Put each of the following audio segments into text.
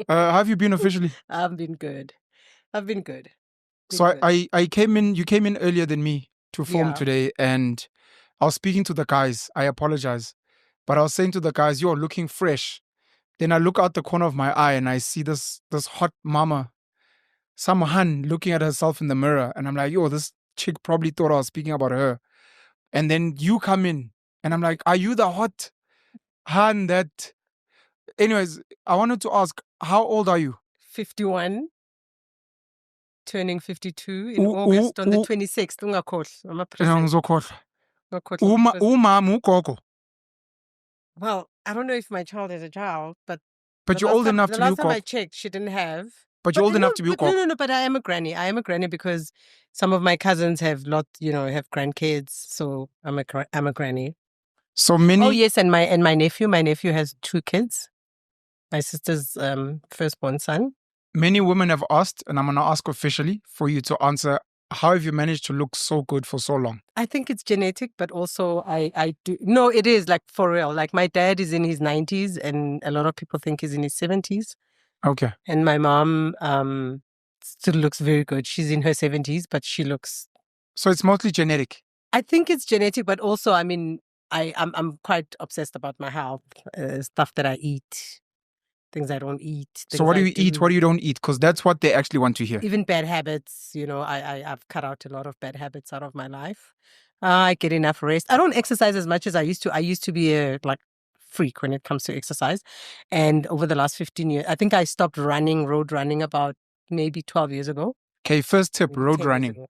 How have you been officially? I've been good. I've been good. So I came in, you came in earlier than me to film Yeah. today, and I was speaking to the guys. I apologize. But I was saying to the guys, you're looking fresh. Then I look out the corner of my eye and I see this hot mama, some hun looking at herself in the mirror. And I'm like, yo, this chick probably thought I was speaking about her. And then you come in and I'm like, are you the hot hun that... Anyways, I wanted to ask, how old are you? 51, turning 52 in August on the 26th. Ungakhohlwa, ama-present. Ngizokhohlwa. Ungakhohlwa, Umama ugogo. well, I don't know if my child is a child, but You're old enough to be the last time I ugogo. checked, she didn't have. But you're old enough to be ugogo. No, but I am a granny. I am a granny because some of my cousins have have grandkids, so I'm a granny. So many... Oh yes, and my nephew has 2 kids. My sister's firstborn son. Many women have asked, and I'm going to ask officially for you to answer, how have you managed to look so good for so long? I think it's genetic, but also I do... No, it is, like, for real. Like, my dad is in his 90s, and a lot of people think he's in his 70s. Okay. And my mom still looks very good. She's in her 70s, but she looks... So it's mostly genetic? I think it's genetic, but also, I mean, I'm quite obsessed about my health, stuff that I eat, things I don't eat. So what do you eat? What do you don't eat? Because that's what they actually want to hear. Even bad habits, I've cut out a lot of bad habits out of my life. I get enough rest. I don't exercise as much as I used to. I used to be a freak when it comes to exercise. And over the last 15 years, I think I stopped road running about maybe 12 years ago. Okay, first tip, road running.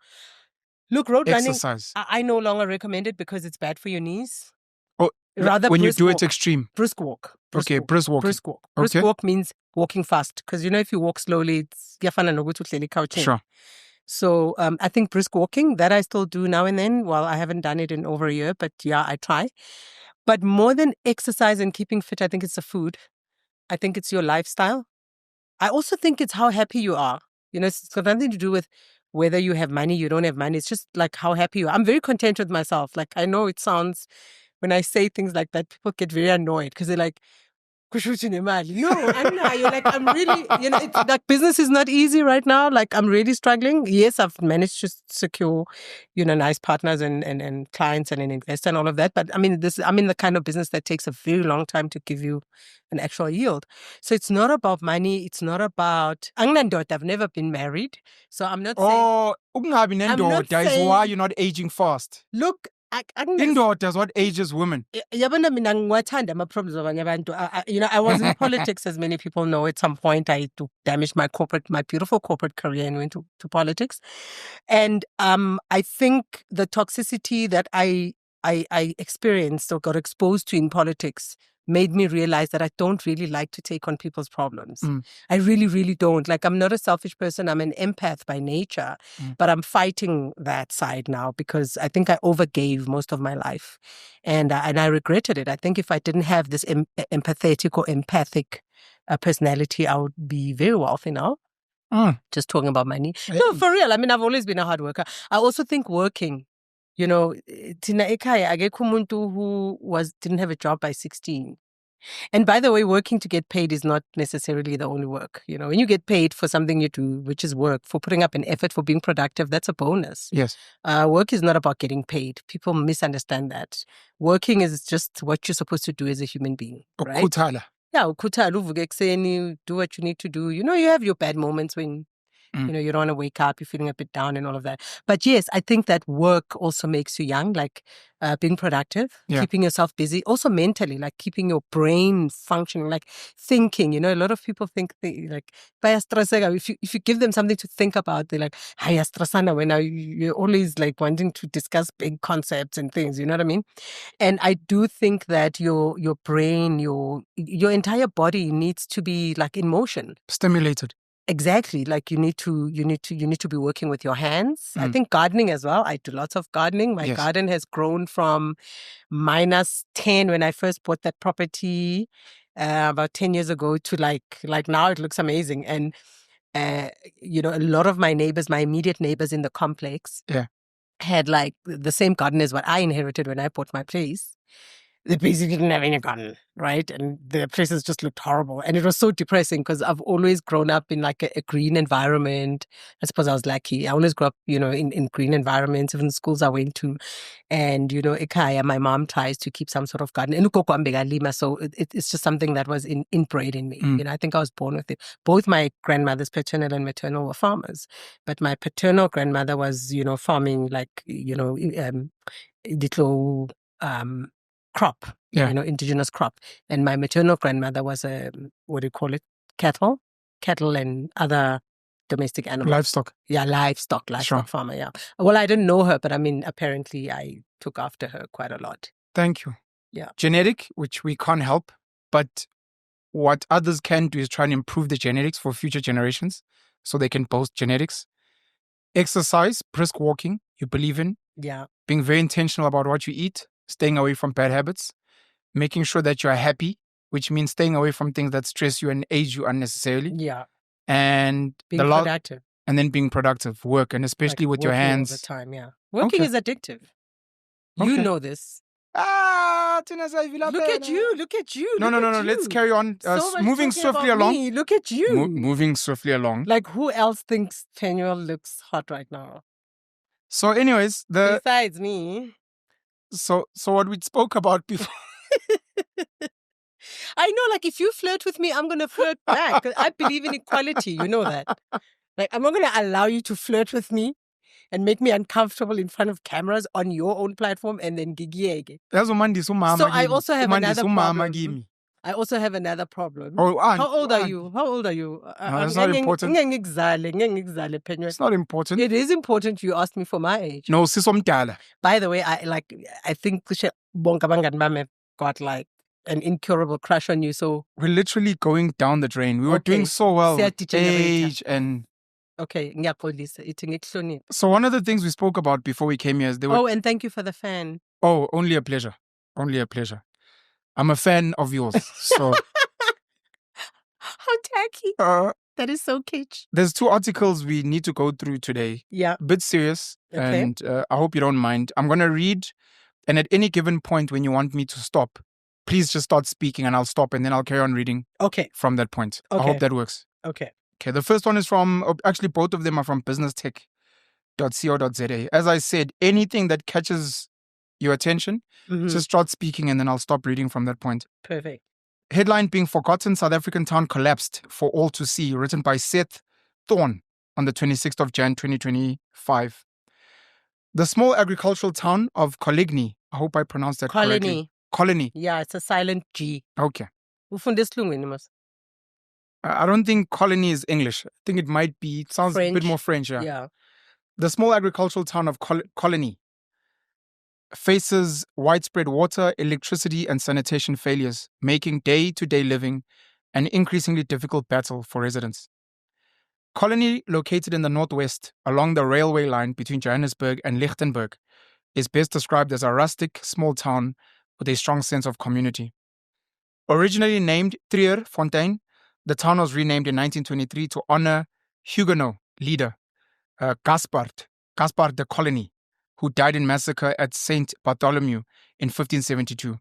Look, road exercise. running, I no longer recommend it because it's bad for your knees. Oh, rather when you do it extreme. Brisk walk. Brisk walk. Brisk walk. Brisk walk means walking fast. Because if you walk slowly, it's couching. Sure. So I think brisk walking, that I still do now and then. Well, I haven't done it in over a year, but yeah, I try. But more than exercise and keeping fit, I think it's the food. I think it's your lifestyle. I also think it's how happy you are. It's got nothing to do with whether you have money, you don't have money. It's just like how happy you are. I'm very content with myself. Like, I know it sounds, when I say things like that, people get very annoyed because they're like, no, I'm not. You're like, I'm really, it's like, business is not easy right now. Like, I'm really struggling. Yes, I've managed to secure, nice partners and clients and an investor and all of that. But I'm in the kind of business that takes a very long time to give you an actual yield. So it's not about money. It's not about... I've never been married. So I'm not saying... Oh, is why you're not aging fast. Look, Indoda is what ages women. I was in politics, as many people know. At some point, I damaged my beautiful corporate career and went to politics. And I think the toxicity that I experienced or got exposed to in politics made me realize that I don't really like to take on people's problems. I really, really don't. Like, I'm not a selfish person. I'm an empath by nature, but I'm fighting that side now because I think I overgave most of my life, and I regretted it. I think if I didn't have this empathetic or empathic personality, I would be very wealthy now. Just talking about money. No, for real. I mean, I've always been a hard worker. I also think working, Tina Ekaya, akekho umuntu who didn't have a job by 16. And by the way, working to get paid is not necessarily the only work. When you get paid for something you do, which is work, for putting up an effort, for being productive, that's a bonus. Yes. Work is not about getting paid. People misunderstand that. Working is just what you're supposed to do as a human being. Right? Ukuthala. Yeah, ukuthala, uvuke ekuseni, do what you need to do. You have your bad moments when you don't want to wake up, you're feeling a bit down and all of that. But yes, I think that work also makes you young, like being productive, keeping yourself busy, also mentally, like keeping your brain functioning, like thinking. A lot of people think like, if you give them something to think about, they're like, when you're always like wanting to discuss big concepts and things, you know what I mean? And I do think that your brain, your entire body needs to be like in motion. Stimulated. Exactly. Like you need to be working with your hands. I think gardening as well. I do lots of gardening. My garden has grown from -10 when I first bought that property about 10 years ago to like now it looks amazing. And a lot of my neighbors, my immediate neighbors in the complex, had like the same garden as what I inherited when I bought my place. they basically didn't have any garden, right? And the places just looked horrible. And it was so depressing because I've always grown up in like a green environment. I suppose I was lucky. I always grew up, in green environments, even the schools I went to. And, Ekaya, my mom tries to keep some sort of garden. And ugogo wami bekalima, so it's just something that was inbred in me. I think I was born with it. Both my grandmothers, paternal and maternal, were farmers. But my paternal grandmother was, farming like, little crop, indigenous crop. And my maternal grandmother was what do you call it? Cattle and other domestic animals. Livestock. Yeah, livestock Sure. farmer, yeah. Well, I didn't know her, but I mean, apparently I took after her quite a lot. Thank you. Yeah. Genetic, which we can't help, but what others can do is try and improve the genetics for future generations so they can boast genetics. Exercise, brisk walking, you believe in. Yeah. Being very intentional about what you eat, staying away from bad habits, making sure that you are happy, which means staying away from things that stress you and age you unnecessarily. Yeah. And being productive. And then being productive, work, and especially with your hands. All the time, yeah. Working is addictive. You know this. Look at you. No. Let's carry on. Moving swiftly along. Me. Look at you. Moving swiftly along. Like, who else thinks Penuel looks hot right now? So, anyways, besides me. So what we spoke about before. I know, like, if you flirt with me, I'm gonna flirt back. 'Cause I believe in equality. You know that. Like, I'm not gonna allow you to flirt with me and make me uncomfortable in front of cameras on your own platform and then gigiege. So I also have another problem. I also have another problem. How old are you? No, that's not important. It's not important. It is important you asked me for my age. No, sisomdala. By the way, I think bonke abangani bami have got like an incurable crush on you. So we're literally going down the drain. We were doing so well. Age and okay, so one of the things we spoke about before we came here is and thank you for the fan. Oh, only a pleasure. Only a pleasure. I'm a fan of yours. So how tacky. That is so kitsch. There's 2 articles we need to go through today. Yeah. A bit serious. Okay. And I hope you don't mind. I'm going to read, and at any given point when you want me to stop, please just start speaking and I'll stop and then I'll carry on reading. Okay. From that point. Okay. I hope that works. Okay. Okay. The first one is from, actually both of them are from businesstech.co.za. As I said, anything that catches your attention, just start speaking and then I'll stop reading from that point. Perfect. Headline being Forgotten South African Town Collapsed for All to See, written by Seth Thorne on the 26th of Jan 2025. The small agricultural town of Coligny, I hope I pronounced that correctly. Colony. Yeah, it's a silent G. Okay. I don't think colony is English. I think it might be, it sounds French. A bit more French. Yeah. The small agricultural town of Colony faces widespread water, electricity, and sanitation failures, making day-to-day living an increasingly difficult battle for residents. Colony, located in the northwest along the railway line between Johannesburg and Lichtenburg, is best described as a rustic, small town with a strong sense of community. Originally named Trierfontein, the town was renamed in 1923 to honor Huguenot leader Gaspard de Coligny, who died in massacre at Saint Bartholomew in 1572.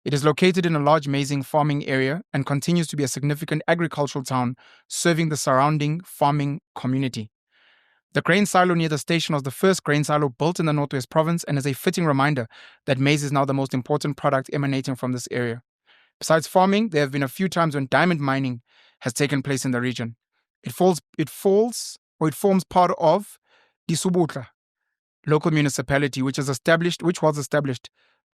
It is located in a large maize farming area and continues to be a significant agricultural town serving the surrounding farming community. The grain silo near the station was the first grain silo built in the Northwest Province and is a fitting reminder that maize is now the most important product emanating from this area. Besides farming, there have been a few times when diamond mining has taken place in the region. It forms part of Disubutla local municipality, which was established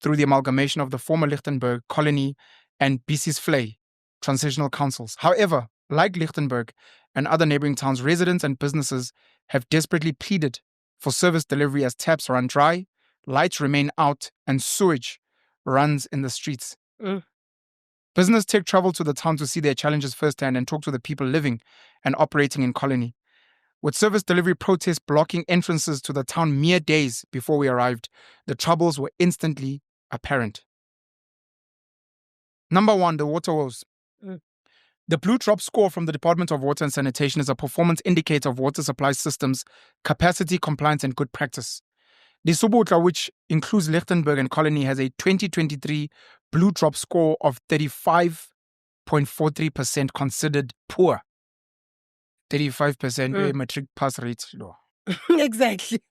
through the amalgamation of the former Lichtenburg colony and Bisisvlei transitional councils. However, like Lichtenburg and other neighboring towns, residents and businesses have desperately pleaded for service delivery as taps run dry, lights remain out, and sewage runs in the streets. Business Tech traveled to the town to see their challenges firsthand and talk to the people living and operating in Colony. With service delivery protests blocking entrances to the town mere days before we arrived, the troubles were instantly apparent. Number 1, the water woes. The Blue Drop score from the Department of Water and Sanitation is a performance indicator of water supply systems, capacity, compliance, and good practice. The Sobotla, which includes Lichtenberg and Colony, has a 2023 Blue Drop score of 35.43%, considered poor. 35% matric pass rate. Exactly.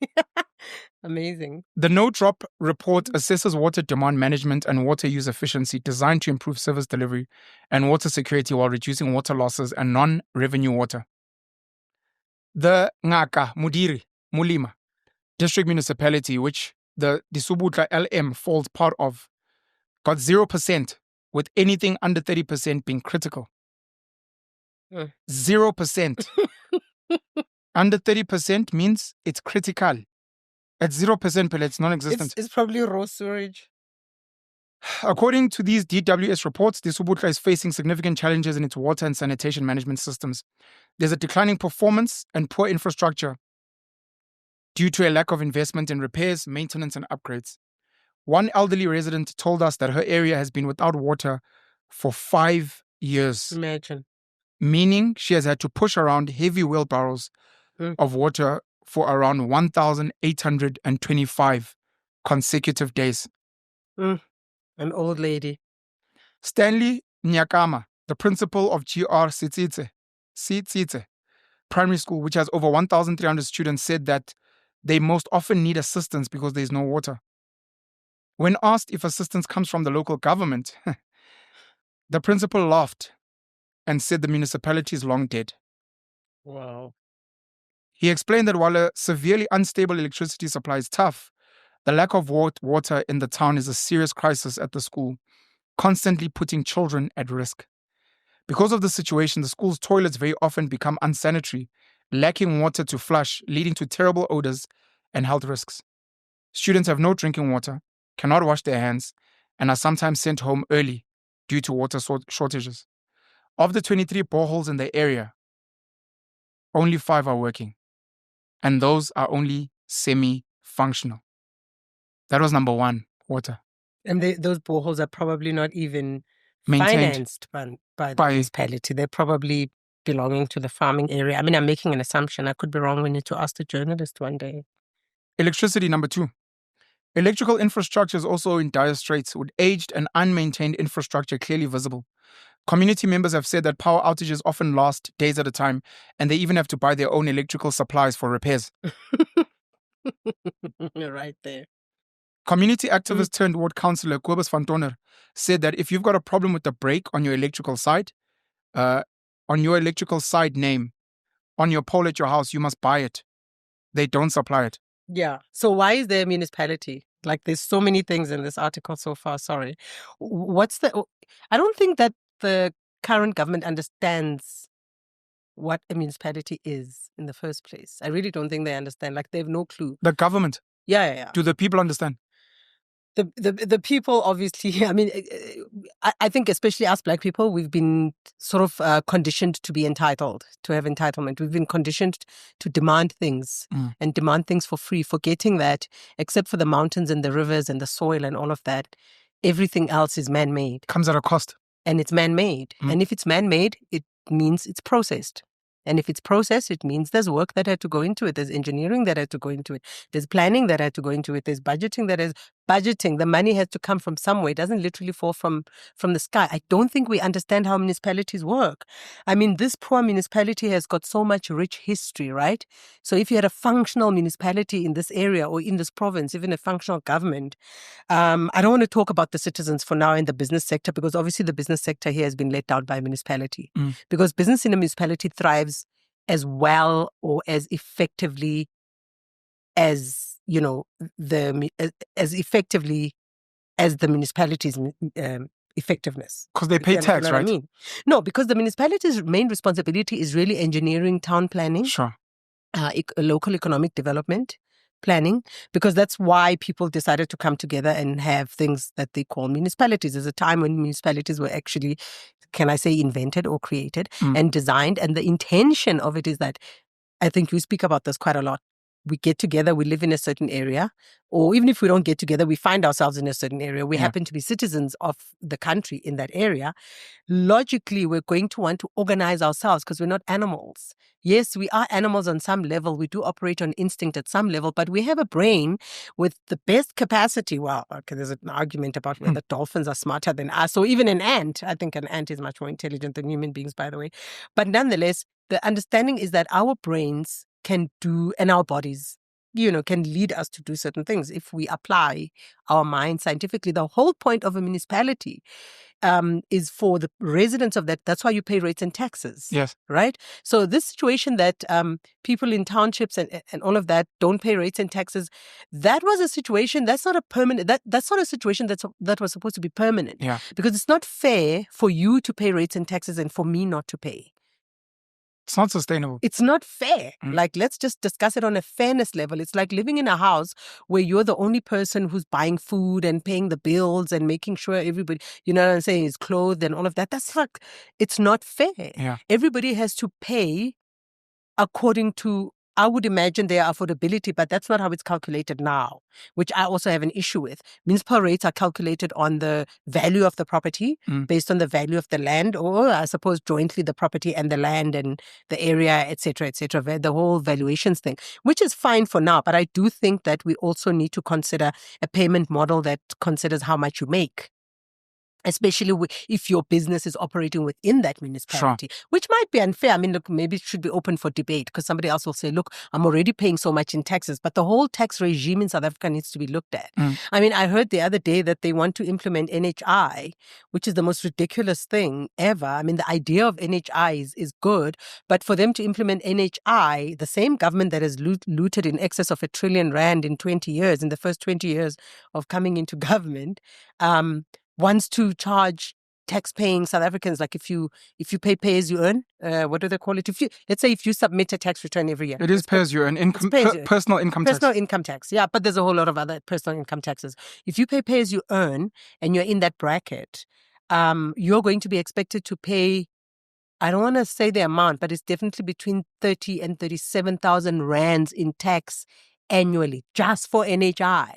Amazing. The No Drop report assesses water demand management and water use efficiency, designed to improve service delivery and water security while reducing water losses and non-revenue water. The Ngaka Mudiri Mulima district municipality, which the Subutla LM falls part of, got 0%, with anything under 30% being critical. 0%. Under 30% means it's critical. At 0%, but it's non-existent. It's probably raw sewage. According to these DWS reports, the Subutla is facing significant challenges in its water and sanitation management systems. There's a declining performance and poor infrastructure due to a lack of investment in repairs, maintenance, and upgrades. One elderly resident told us that her area has been without water for 5 years. Imagine. Meaning she has had to push around heavy wheelbarrows of water for around 1,825 consecutive days. An old lady. Stanley Nyakama, the principal of GR Sitsitse Primary School, which has over 1,300 students, said that they most often need assistance because there's no water. When asked if assistance comes from the local government, the principal laughed and said the municipality is long dead. Wow. He explained that while a severely unstable electricity supply is tough, the lack of water in the town is a serious crisis at the school, constantly putting children at risk. Because of the situation, the school's toilets very often become unsanitary, lacking water to flush, leading to terrible odors and health risks. Students have no drinking water, cannot wash their hands, and are sometimes sent home early due to water shortages. Of the 23 boreholes in the area, only 5 are working, and those are only semi-functional. That was number one, water. And those boreholes are probably not even Maintained financed by the municipality. They're probably belonging to the farming area. I mean, I'm making an assumption. I could be wrong. We need to ask the journalist one day. Electricity, number 2. Electrical infrastructure is also in dire straits, with aged and unmaintained infrastructure clearly visible. Community members have said that power outages often last days at a time, and they even have to buy their own electrical supplies for repairs. You're right there. Community activist turned ward councillor Kobus van Tonner said that if you've got a problem with the break on your electrical side, name, on your pole at your house, you must buy it. They don't supply it. Yeah. So why is there a municipality? Like, there's so many things in this article so far. Sorry. I don't think that the current government understands what a municipality is in the first place. I really don't think they understand. Like, they have no clue. The government? Yeah. Do the people understand? The people, obviously, I mean, I think especially us Black people, we've been sort of conditioned to be entitled, to have entitlement. We've been conditioned to demand things and demand things for free, forgetting that except for the mountains and the rivers and the soil and all of that, everything else is man-made. Comes at a cost. And it's man-made. And if it's man-made, it means it's processed. And if it's processed, it means there's work that had to go into it. There's engineering that had to go into it. There's planning that had to go into it. There's budgeting that is budgeting. The money has to come from somewhere. It doesn't literally fall from the sky. I don't think we understand how municipalities work. I mean, this poor municipality has got so much rich history, right? So if you had a functional municipality in this area or in this province, even a functional government, I don't want to talk about the citizens for now in the business sector, because obviously the business sector here has been let down by a municipality. Because business in a municipality thrives as well or as effectively as, you know, as effectively as the municipality's effectiveness. Because they pay tax, right? I mean? No, because the municipality's main responsibility is really engineering, town planning, sure, local economic development planning, because that's why people decided to come together and have things that they call municipalities. There's a time when municipalities were actually, can I say, invented or created and designed. And the intention of it is that, I think you speak about this quite a lot, we get together, we live in a certain area, or even if we don't get together, we find ourselves in a certain area, we happen to be citizens of the country in that area, logically, we're going to want to organize ourselves because we're not animals. Yes, we are animals on some level. We do operate on instinct at some level, but we have a brain with the best capacity. Well, okay, there's an argument about whether dolphins are smarter than us, or even an ant. I think an ant is much more intelligent than human beings, by the way. But nonetheless, the understanding is that our brains can do, and our bodies, can lead us to do certain things if we apply our mind scientifically. The whole point of a municipality is for the residents of that. That's why you pay rates and taxes. Yes. Right? So this situation that people in townships and all of that don't pay rates and taxes, that was a situation that's not a permanent, that's not a situation that was supposed to be permanent. Yeah. Because it's not fair for you to pay rates and taxes and for me not to pay. It's not sustainable. It's not fair. Like, let's just discuss it on a fairness level. It's like living in a house where you're the only person who's buying food and paying the bills and making sure everybody, you know what I'm saying, is clothed and all of that. That's like, it's not fair. Yeah. Everybody has to pay according to, I would imagine, their affordability, but that's not how it's calculated now, which I also have an issue with. Municipal rates are calculated on the value of the property based on the value of the land, or I suppose jointly the property and the land and the area, etc., the whole valuations thing, which is fine for now. But I do think that we also need to consider a payment model that considers how much you make, especially if your business is operating within that municipality, which might be unfair. I mean, look, maybe it should be open for debate because somebody else will say, look, I'm already paying so much in taxes, but the whole tax regime in South Africa needs to be looked at. I mean, I heard the other day that they want to implement NHI, which is the most ridiculous thing ever. I mean, the idea of NHI is good, but for them to implement NHI, the same government that has looted in excess of R1 trillion in 20 years, in the first 20 years of coming into government, wants to charge tax-paying South Africans, like if you pay as you earn, what do they call it? Let's say if you submit a tax return every year, it is pay as you earn, personal income tax. Personal income tax, yeah, but there's a whole lot of other personal income taxes. If you pay as you earn, and you're in that bracket, you're going to be expected to pay. I don't want to say the amount, but it's definitely between 30 and 37,000 rands in tax annually, just for NHI.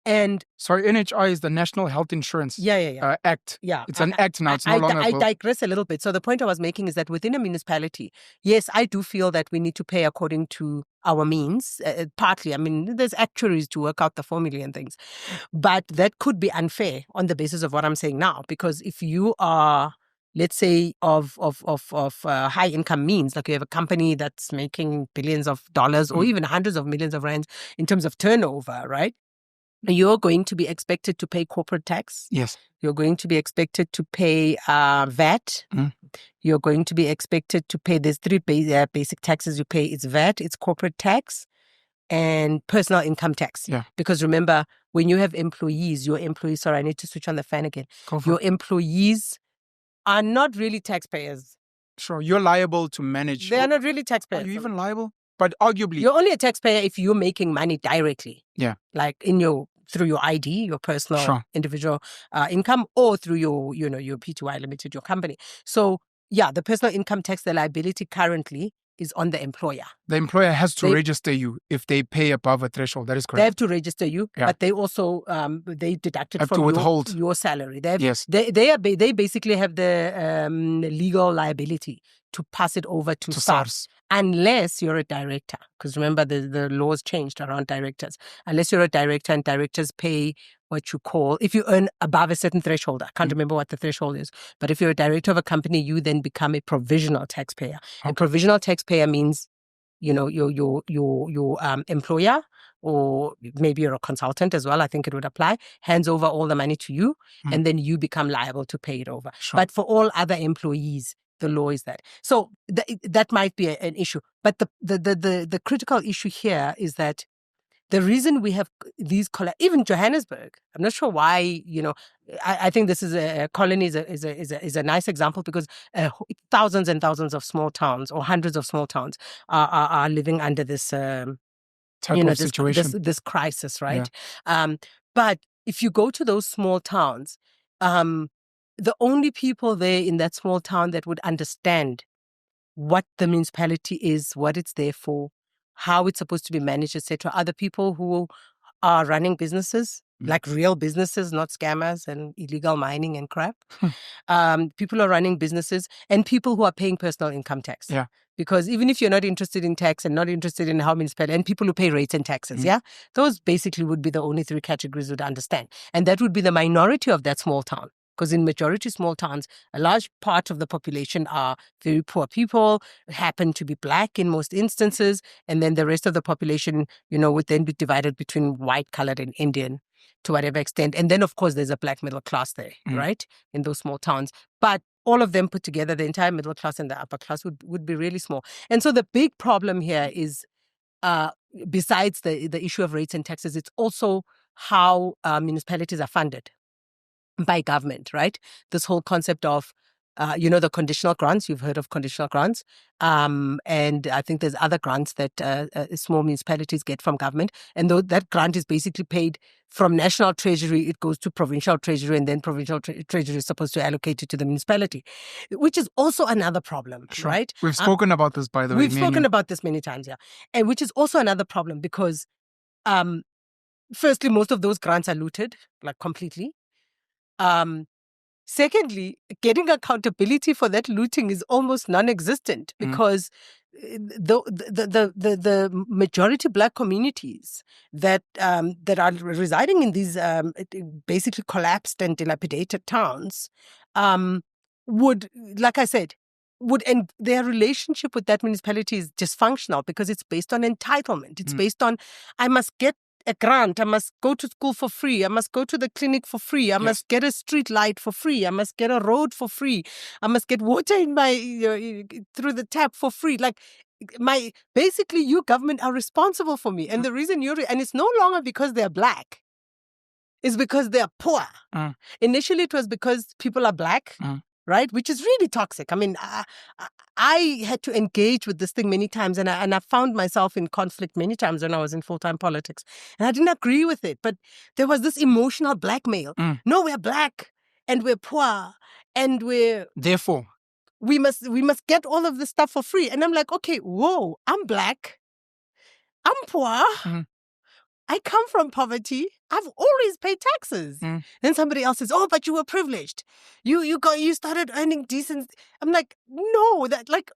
And sorry, NHI is the National Health Insurance Act. Yeah, it's an act now. It's no longer. I digress a little bit. So the point I was making is that within a municipality, yes, I do feel that we need to pay according to our means. Partly, I mean, there's actuaries to work out the formula and things, but that could be unfair on the basis of what I'm saying now. Because if you are, let's say, of high income means, like you have a company that's making billions of dollars or even hundreds of millions of rands in terms of turnover, right? You're going to be expected to pay corporate tax. Yes. You're going to be expected to pay VAT. You're going to be expected to pay, there's three basic taxes you pay. It's VAT, it's corporate tax, and personal income tax. Yeah. Because remember, when you have employees, sorry, I need to switch on the fan again. Your employees are not really taxpayers. Sure, you're liable to manage. They are not really taxpayers. Are you even liable? But arguably, you're only a taxpayer if you're making money directly. Yeah. Like through your ID, your personal individual income, or through your PTY Limited, your company. So yeah, the personal income tax, the liability currently is on the employer. The employer has to register you if they pay above a threshold. That is correct. They have to register you, but they also they deduct it from your salary. They basically have the legal liability to pass it over to SARS. Unless you're a director, because remember the laws changed around directors. Unless you're a director and directors pay what you call, if you earn above a certain threshold, I can't remember what the threshold is, but if you're a director of a company, you then become a provisional taxpayer. A provisional taxpayer means, your employer, or maybe you're a consultant as well, I think it would apply, hands over all the money to you, and then you become liable to pay it over. But for all other employees, the law is that. So that might be an issue. But the critical issue here is that the reason we have these even Johannesburg, I'm not sure why, I think this is a colony is a nice example, because thousands and thousands of small towns, or hundreds of small towns are living under this situation, this crisis, right? Yeah. But if you go to those small towns, the only people there in that small town that would understand what the municipality is, what it's there for, how it's supposed to be managed, etc. Are the people who are running businesses, like real businesses, not scammers and illegal mining and crap. People who are running businesses and people who are paying personal income tax. Yeah. Because even if you're not interested in tax and not interested in how municipality, and people who pay rates and taxes, those basically would be the only three categories would understand. And that would be the minority of that small town. Because in majority small towns, a large part of the population are very poor people, happen to be black in most instances, and then the rest of the population, would then be divided between white, colored, and Indian to whatever extent. And then, of course, there's a black middle class there, right, in those small towns. But all of them put together, the entire middle class and the upper class would be really small. And so the big problem here is, besides the issue of rates and taxes, it's also how municipalities are funded by government, right? This whole concept of, the conditional grants. You've heard of conditional grants. And I think there's other grants that small municipalities get from government. And though that grant is basically paid from national treasury, it goes to provincial treasury, and then provincial treasury is supposed to allocate it to the municipality, which is also another problem, right? We've spoken about this, by the way. We've spoken about this many times, yeah. And which is also another problem because, firstly, most of those grants are looted, like completely. Secondly, getting accountability for that looting is almost non-existent because the majority black communities that are residing in these basically collapsed and dilapidated towns would, like I said, and their relationship with that municipality is dysfunctional because it's based on entitlement. It's based on, I must get a grant, I must go to school for free, I must go to the clinic for free, I must get a street light for free, I must get a road for free, I must get water in my through the tap for free. Like, basically, you government are responsible for me, and the reason and it's no longer because they're black, it's because they're poor. Initially, it was because people are black. Right, which is really toxic. I mean, I had to engage with this thing many times, and I found myself in conflict many times when I was in full-time politics, and I didn't agree with it. But there was this emotional blackmail. No, we're black and we're poor, and therefore we must get all of this stuff for free. And I'm like, okay, whoa, I'm black, I'm poor. I come from poverty. I've always paid taxes. Then somebody else says, "Oh, but you were privileged. You started earning decent." I'm like, no,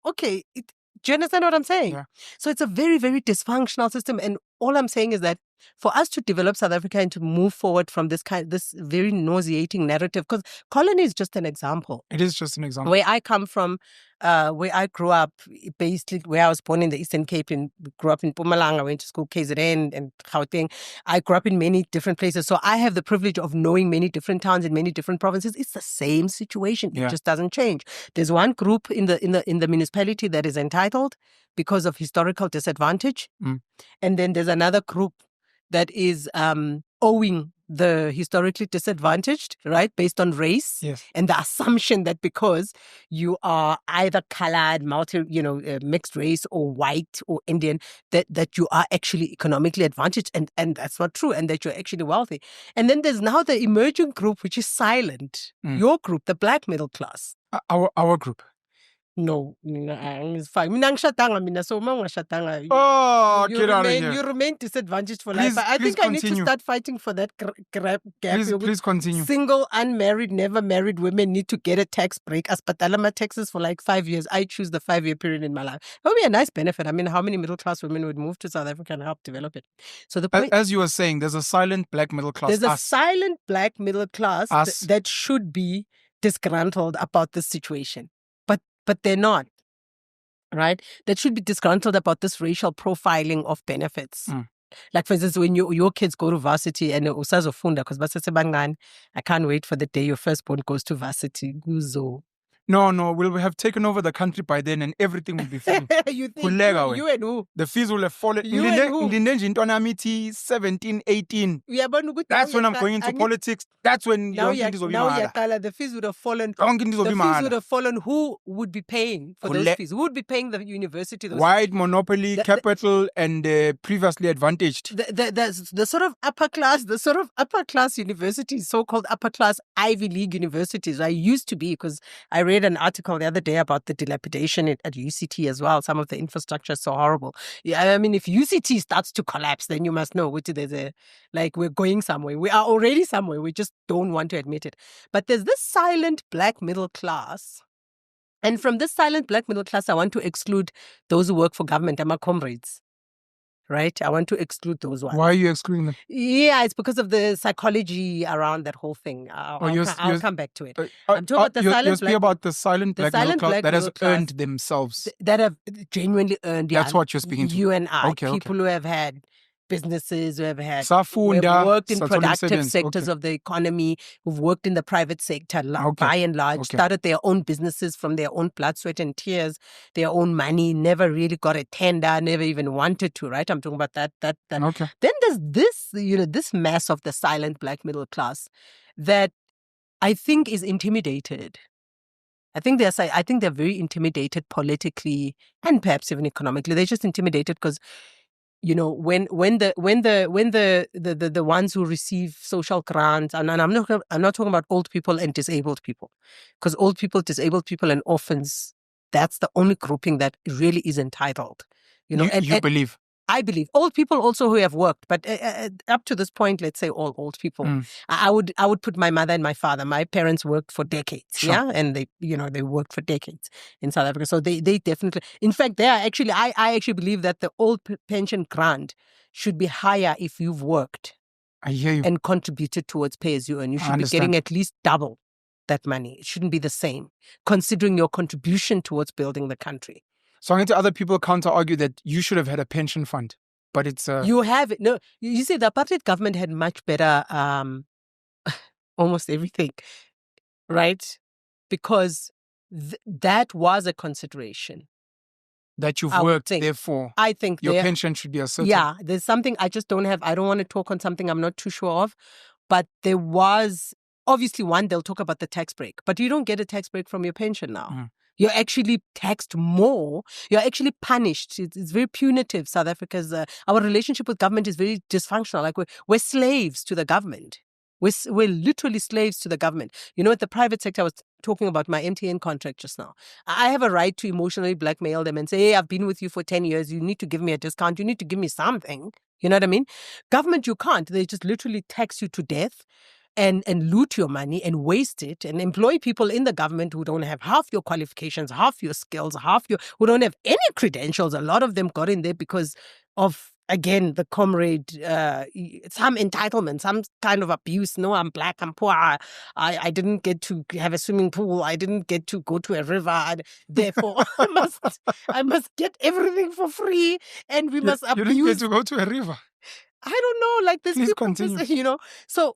okay. Do you understand what I'm saying? Yeah. So it's a very, very dysfunctional system. And all I'm saying is that for us to develop South Africa and to move forward from this very nauseating narrative, because colony is just an example. It is just an example. Where I come from, where I grew up, basically where I was born in the Eastern Cape, and grew up in Mpumalanga, I went to school KZN and Gauteng. I grew up in many different places. So I have the privilege of knowing many different towns in many different provinces. It's the same situation. It just doesn't change. There's one group in the municipality that is entitled because of historical disadvantage. And then there's another group that is owing the historically disadvantaged, right, based on race, and the assumption that because you are either colored, mixed race, or white or Indian, that you are actually economically advantaged, and that's not true, and that you're actually wealthy. And then there's now the emerging group, which is silent. Your group, the black middle class. Our group. No, it's fine. So oh, get out of here. You remain disadvantaged for life. I think I need to start fighting for that gap. Please continue. Single, unmarried, never married women need to get a tax break. As Patalama taxes for like 5 years. I choose the 5-year period in my life. That would be a nice benefit. I mean, how many middle class women would move to South Africa and help develop it? So the point, as you were saying, there's a silent black middle class. There's a silent black middle class that should be disgruntled about this situation. But they're not, right? That should be disgruntled about this racial profiling of benefits. Like, for instance, when your kids go to Varsity and usazofunda, because I can't wait for the day your firstborn goes to Varsity. Guzo. No, we'll have taken over the country by then and everything will be free. You think you and who? The fees will have fallen. You and who? 17, 18. That's when I'm going into politics. That's when the fees would have fallen. The fees would have fallen. Who would be paying for those fees? Who would be paying the university? Wide monopoly, capital, and previously advantaged. The sort of upper class universities, so-called upper class Ivy League universities, I used to be, because I read read an article the other day about the dilapidation at UCT as well. Some of the infrastructure is so horrible. Yeah, I mean, if UCT starts to collapse, then you must know we're going somewhere. We are already somewhere. We just don't want to admit it. But there's this silent black middle class. And from this silent black middle class, I want to exclude those who work for government. I'm my comrades. Right? I want to exclude those ones. Why are you excluding them? Yeah, it's because of the psychology around that whole thing. I'll come back to it. I'm talking about the silent black... about the silent black middle class that has earned themselves. That have genuinely earned... That's what you're speaking to. You and I. Okay, people who have had businesses, who have Safunda, worked in productive sectors of the economy, who've worked in the private sector, by and large, started their own businesses from their own blood, sweat and tears, their own money, never really got a tender, never even wanted to, right? I'm talking about that. Okay. Then there's this, this mass of the silent black middle class that I think is intimidated. I think they're very intimidated politically and perhaps even economically. They're just intimidated because when the ones who receive social grants, and I'm not talking about old people and disabled people, because old people, disabled people, and orphans, that's the only grouping that really is entitled. You believe? I believe old people also who have worked, but up to this point, let's say all old people. I would put my mother and my father. My parents worked for decades, sure. And they worked for decades in South Africa. So they definitely, in fact, they are actually. I actually believe that the old pension grant should be higher if you've worked. I hear you. And contributed towards pay as you earn. You should be getting at least double that money. It shouldn't be the same, considering your contribution towards building the country. So I'm going to other people counter-argue that you should have had a pension fund, but it's... You have it. No, you see, the apartheid government had much better almost everything, right? Because that was a consideration. That you've worked, therefore, I think your pension should be a certain... Yeah, there's something I just don't have. I don't want to talk on something I'm not too sure of, but there was... Obviously, one, they'll talk about the tax break, but you don't get a tax break from your pension now. You're actually taxed more. You're actually punished. It's very punitive. South Africa's our relationship with government is very dysfunctional. Like we're slaves to the government. We're literally slaves to the government. At the private sector, I was talking about my MTN contract just now. I have a right to emotionally blackmail them and say, hey, I've been with you for 10 years. You need to give me a discount. You need to give me something. You know what I mean? Government, you can't. They just literally tax you to death. And loot your money and waste it and employ people in the government who don't have half your qualifications, half your skills, who don't have any credentials. A lot of them got in there because of, again, the comrade, some entitlement, some kind of abuse. No, I'm black, I'm poor. I didn't get to have a swimming pool. I didn't get to go to a river. Therefore, I must get everything for free. And we must abuse. You didn't get to go to a river. I don't know, like this. Please continue. So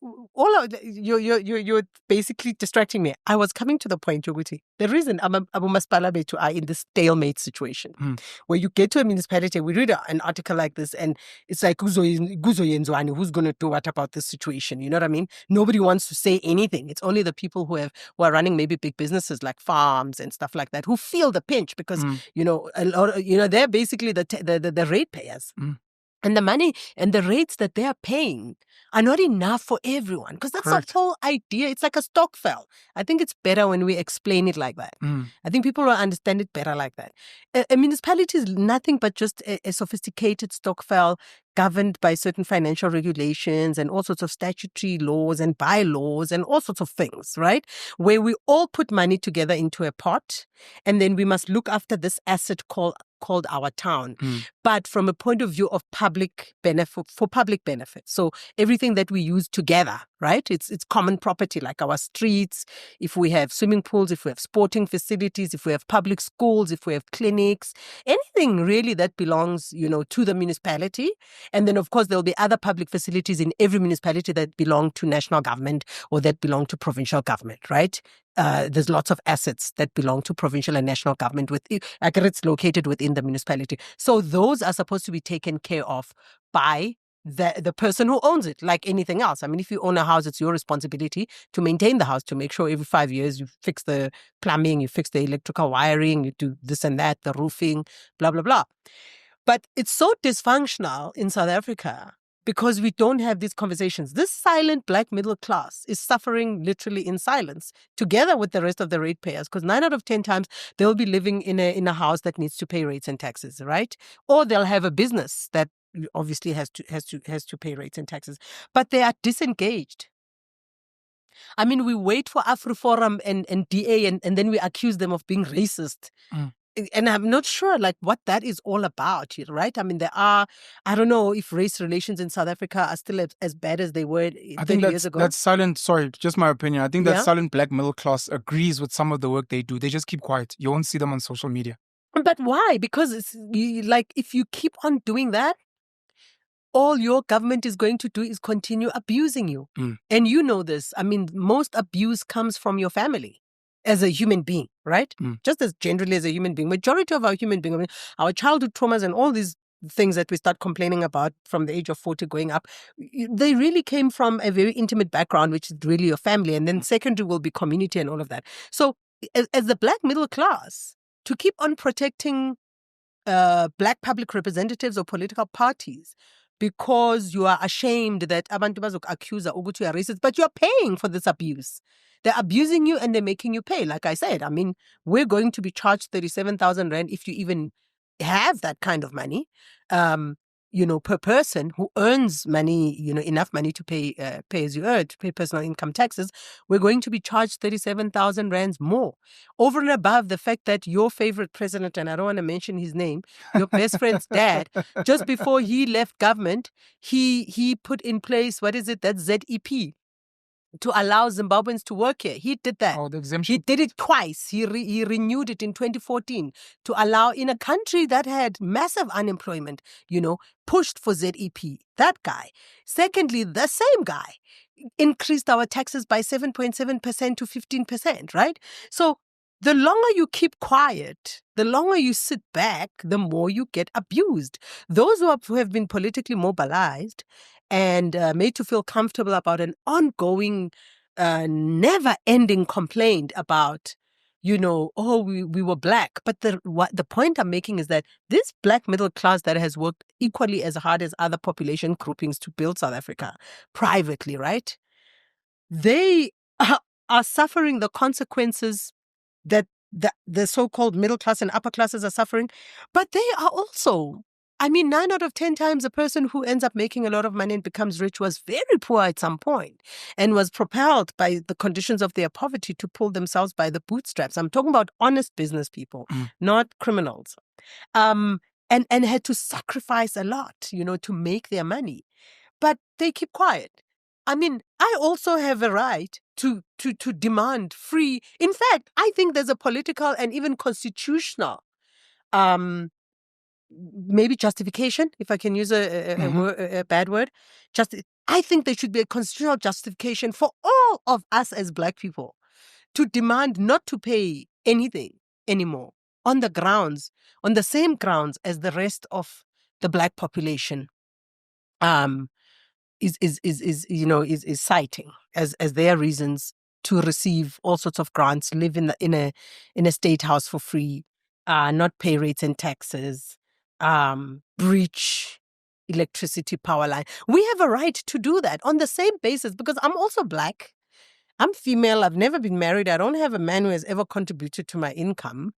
you're basically distracting me. I was coming to the point, Yoguti. The reason Abu Masipala Betu are in this stalemate situation, where you get to a municipality, we read an article like this, and it's like, who's going to do what about this situation? You know what I mean? Nobody wants to say anything. It's only the people who are running maybe big businesses like farms and stuff like that who feel the pinch because a lot of, they're basically the ratepayers. And the money and the rates that they are paying are not enough for everyone. Because that's the whole idea. It's like a stokvel. I think it's better when we explain it like that. I think people will understand it better like that. A municipality is nothing but just a sophisticated stokvel governed by certain financial regulations and all sorts of statutory laws and bylaws and all sorts of things, right? Where we all put money together into a pot, and then we must look after this asset called our town, but from a point of view of public benefit, for public benefit. So everything that we use together, right? It's common property, like our streets, if we have swimming pools, if we have sporting facilities, if we have public schools, if we have clinics, anything really that belongs, to the municipality. And then, of course, there'll be other public facilities in every municipality that belong to national government or that belong to provincial government, right? There's lots of assets that belong to provincial and national government it's located within the municipality. So those are supposed to be taken care of by the person who owns it, like anything else. I mean, if you own a house, it's your responsibility to maintain the house, to make sure every 5 years you fix the plumbing, you fix the electrical wiring, you do this and that, the roofing, blah, blah, blah. But it's so dysfunctional in South Africa because we don't have these conversations. This silent black middle class is suffering literally in silence together with the rest of the ratepayers, because 9 out of 10 times they'll be living in a house that needs to pay rates and taxes, right? Or they'll have a business that obviously has to pay rates and taxes, but they are disengaged. I mean, we wait for AfriForum and DA and then we accuse them of being racist. And I'm not sure like what that is all about, right? I mean, I don't know if race relations in South Africa are still as bad as they were 30 years ago. That's silent, sorry, just my opinion. I think that silent black middle class agrees with some of the work they do. They just keep quiet. You won't see them on social media. But why? Because it's like if you keep on doing that, all your government is going to do is continue abusing you. And you know this. I mean, most abuse comes from your family as a human being, right? Just as generally as a human being. Majority of our human being, I mean, our childhood traumas and all these things that we start complaining about from the age of 40 going up, they really came from a very intimate background, which is really your family. And then secondary will be community and all of that. So as the black middle class, to keep on protecting black public representatives or political parties, because you are ashamed that abantu bazok-accusa ukuthi you are racist, but you're paying for this abuse. They're abusing you and they're making you pay. Like I said, I mean, we're going to be charged 37,000 Rand if you even have that kind of money, per person who earns money, enough money to pay as you earn, to pay personal income taxes. We're going to be charged 37,000 Rands more, over and above the fact that your favorite president, and I don't want to mention his name, your best friend's dad, just before he left government, he put in place, what is it, that ZEP, to allow Zimbabweans to work here. He did that. Oh, the exemption. He did it twice. He renewed it in 2014 to allow, in a country that had massive unemployment, pushed for ZEP. That guy. Secondly, the same guy increased our taxes by 7.7% to 15%, right? So the longer you keep quiet, the longer you sit back, the more you get abused. Those who have been politically mobilized and made to feel comfortable about an ongoing, never-ending complaint about, we were black. But the point I'm making is that this black middle class that has worked equally as hard as other population groupings to build South Africa privately, right? They are suffering the consequences that the so-called middle class and upper classes are suffering. But they are also, 9 out of 10 times a person who ends up making a lot of money and becomes rich was very poor at some point and was propelled by the conditions of their poverty to pull themselves by the bootstraps. I'm talking about honest business people, not criminals. And had to sacrifice a lot, to make their money. But they keep quiet. I also have a right to demand free. In fact, I think there's a political and even constitutional maybe justification, if I can use a bad word. I think there should be a constitutional justification for all of us as black people to demand not to pay anything anymore on the same grounds as the rest of the black population is citing as their reasons to receive all sorts of grants, live in a state house for free, not pay rates and taxes, breach electricity power line. We have a right to do that on the same basis, because I'm also black. I'm female. I've never been married. I don't have a man who has ever contributed to my income.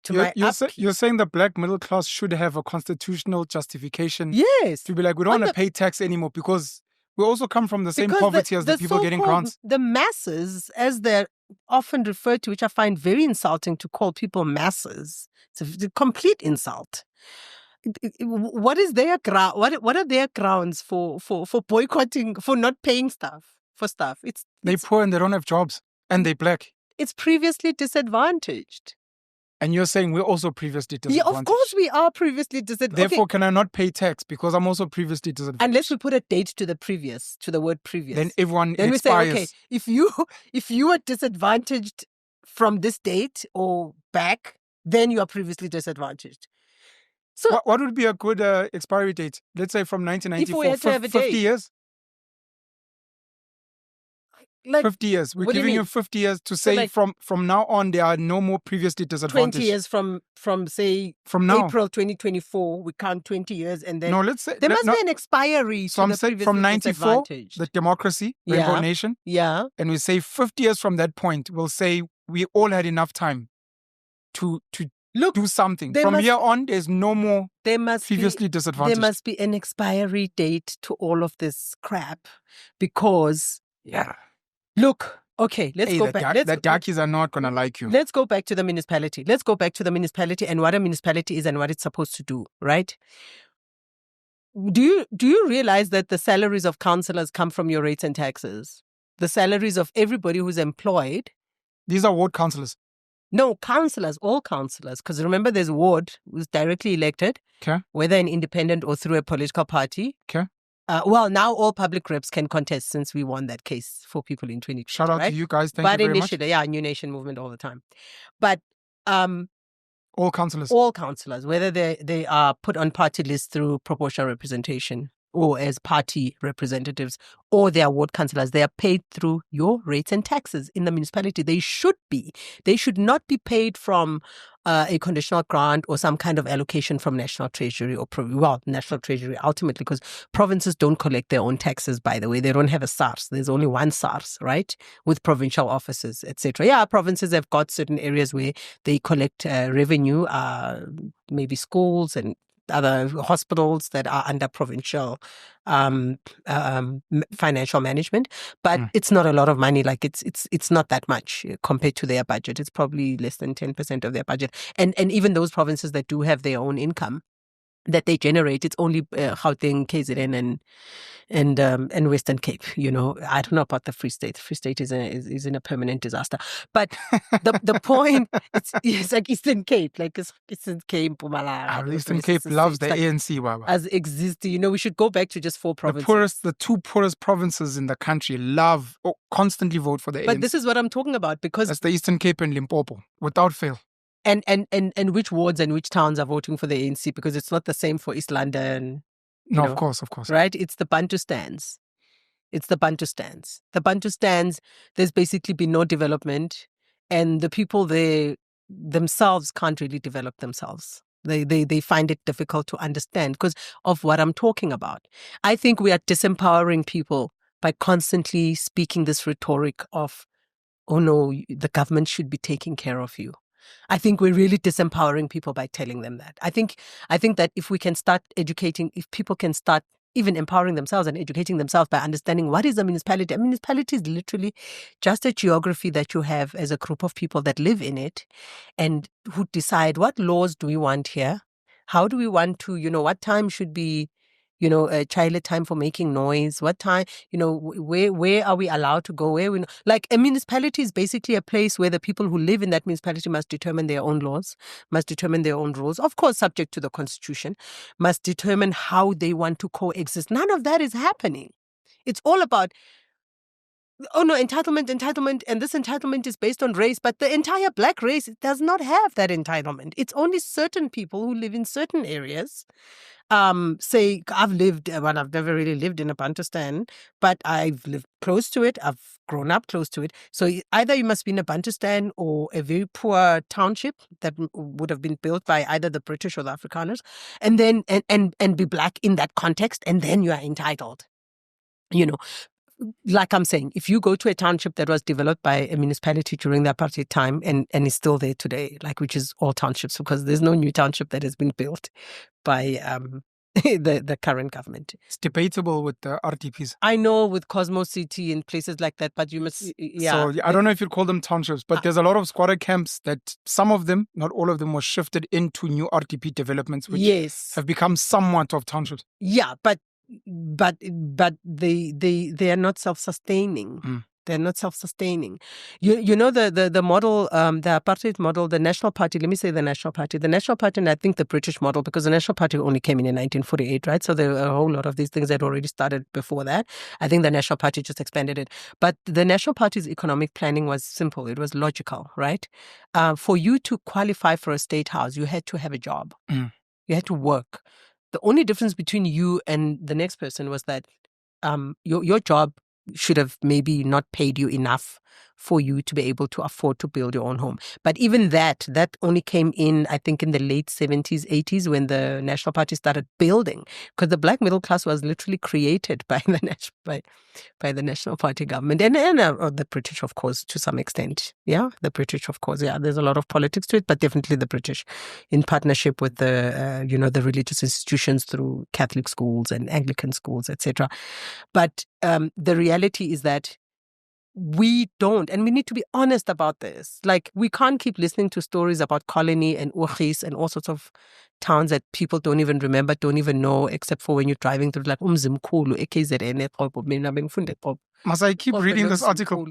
You're saying the black middle class should have a constitutional justification. Yes. To be like, we don't want to pay tax anymore because we also come from the same poverty as the people getting grants. The masses, as they're often referred to, which I find very insulting to call people masses. It's a complete insult. What is their what are their grounds for boycotting, for not paying for stuff? They're poor and they don't have jobs, and they're black. It's previously disadvantaged. And you're saying we're also previously disadvantaged. Yeah, of course we are previously disadvantaged. Therefore, can I not pay tax because I'm also previously disadvantaged? Unless we put a date to the word previous. Then everyone then expires. We say, okay, if you are disadvantaged from this date or back, then you are previously disadvantaged. So what would be a good expiry date? Let's say from 1994, if we had to have a 50 date. years? Like 50 years. We're what do you giving you mean? 50 years to So, say like, from now on, there are no more previously 20 disadvantaged. years from say From now. April 2024, we count 20 years, and then No, let's say there must be an expiry So to I'm the saying previously from 94, disadvantaged. the democracy, Rainbow Yeah. Nation, Yeah. and we say 50 years from that point, we'll say we all had enough time to Look, do something. there From must- here on, there's no more There must previously be disadvantaged. there must be an expiry date to all of this crap, because Yeah. look, okay, let's go back. The darkies are not gonna like you. Let's go back to the municipality. Let's go back to the municipality and what a municipality is and what it's supposed to do, right? Do you realize that the salaries of councillors come from your rates and taxes? The salaries of everybody who's employed. These are ward councillors. No, councillors, all councillors. Because remember, there's ward who's directly elected, Okay. whether an independent or through a political party. Okay. Well, now all public reps can contest since we won that case for people in 2020. Shout out right? to you guys. Thank but you very much. initially, yeah, New Nation movement all the time. But all councillors. All councillors, whether they are put on party lists through proportional representation or as party representatives, or they are ward councillors, they are paid through your rates and taxes in the municipality. They should be. They should not be paid from a conditional grant or some kind of allocation from National Treasury or National Treasury ultimately, because provinces don't collect their own taxes, by the way. They don't have a SARS. There's only one SARS, right? With provincial offices, etc. Yeah, provinces have got certain areas where they collect revenue, maybe schools and other hospitals that are under provincial financial management, but it's not a lot of money. Like it's not that much compared to their budget. It's probably less than 10% of their budget. And even those provinces that do have their own income that they generate, it's only Gauteng, KZN, and Western Cape. You know, I don't know about the Free State. Free State is in a permanent disaster. But the point, it's like Eastern Cape, like it's Eastern Cape, Mpumalanga. Eastern Cape loves the ANC, Baba. As existing. You know, we should go back to just 4 provinces. The 2 poorest provinces in the country love or constantly vote for the ANC. But this is what I'm talking about, because that's the Eastern Cape and Limpopo, without fail. And which wards and which towns are voting for the ANC, because it's not the same for East London. No, of course. Right? It's the Bantustans. The Bantustans, there's basically been no development, and the people there themselves can't really develop themselves. They find it difficult to understand because of what I'm talking about. I think we are disempowering people by constantly speaking this rhetoric of, oh no, the government should be taking care of you. I think we're really disempowering people by telling them that. I think that if we can start educating, if people can start even empowering themselves and educating themselves by understanding what is a municipality. A municipality is literally just a geography that you have as a group of people that live in it and who decide what laws do we want here? How do we want to, what time should be, a child time for making noise? What time, where are we allowed to go? Like a municipality is basically a place where the people who live in that municipality must determine their own laws, must determine their own rules, of course, subject to the constitution, must determine how they want to coexist. None of that is happening. It's all about, oh no, entitlement, and this entitlement is based on race, but the entire black race does not have that entitlement. It's only certain people who live in certain areas. Say, I've never really lived in a Bantustan, but I've lived close to it. I've grown up close to it. So either you must be in a Bantustan or a very poor township that would have been built by either the British or the Afrikaners, and then and be black in that context, and then you are entitled. Like I'm saying, if you go to a township that was developed by a municipality during the apartheid time and is still there today, like which is all townships, because there's no new township that has been built by the current government. It's debatable with the RTPs. I know, with Cosmo City and places like that, but you must, So I don't know if you'd call them townships, but there's a lot of squatter camps that some of them, not all of them, were shifted into new RTP developments, which have become somewhat of townships. Yeah, but they are not self-sustaining. They're not self-sustaining. You know the model, the apartheid model, the National Party. Let me say the National Party, and I think the British model, because the National Party only came in 1948, right? So there are a whole lot of these things that already started before that. I think the National Party just expanded it. But the National Party's economic planning was simple. It was logical, right? For you to qualify for a state house, you had to have a job. You had to work. The only difference between you and the next person was that your job should have maybe not paid you enough for you to be able to afford to build your own home. But even that only came in, I think, in the late 70s, 80s, when the National Party started building, because the black middle class was literally created by the National Party government and the British, of course, to some extent. Yeah, the British, of course. Yeah, there's a lot of politics to it, but definitely the British, in partnership with the the religious institutions through Catholic schools and Anglican schools, etc. But the reality is that we don't, and we need to be honest about this. Like, we can't keep listening to stories about Colony and Urgis and all sorts of towns that people don't even remember, don't even know, except for when you're driving through, like Umzimkhulu, EKZN. Must I keep reading this article?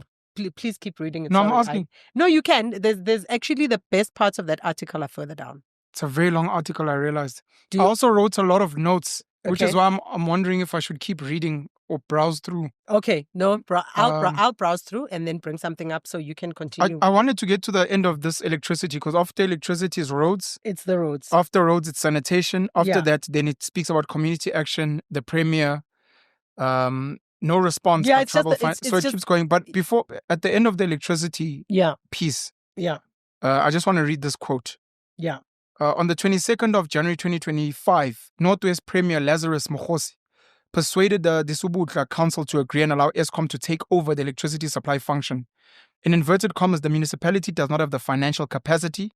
Please keep reading it. No, Sorry. I'm asking. No, you can. There's actually the best parts of that article are further down. It's a very long article, I realized. I also wrote a lot of notes, which is why I'm wondering if I should keep reading or browse through. Okay, no, I'll browse through and then bring something up so you can continue. I wanted to get to the end of this electricity, because after electricity is roads. It's the roads. After roads, it's sanitation. After that, then it speaks about community action, the premier, no response. Yeah, it's trouble so it keeps going. But before, at the end of the electricity piece, I just want to read this quote. Yeah. On the 22nd of January 2025, Northwest Premier Lazarus Mokgosi persuaded the Disubutla Council to agree and allow Eskom to take over the electricity supply function. In inverted commas, the municipality does not have the financial capacity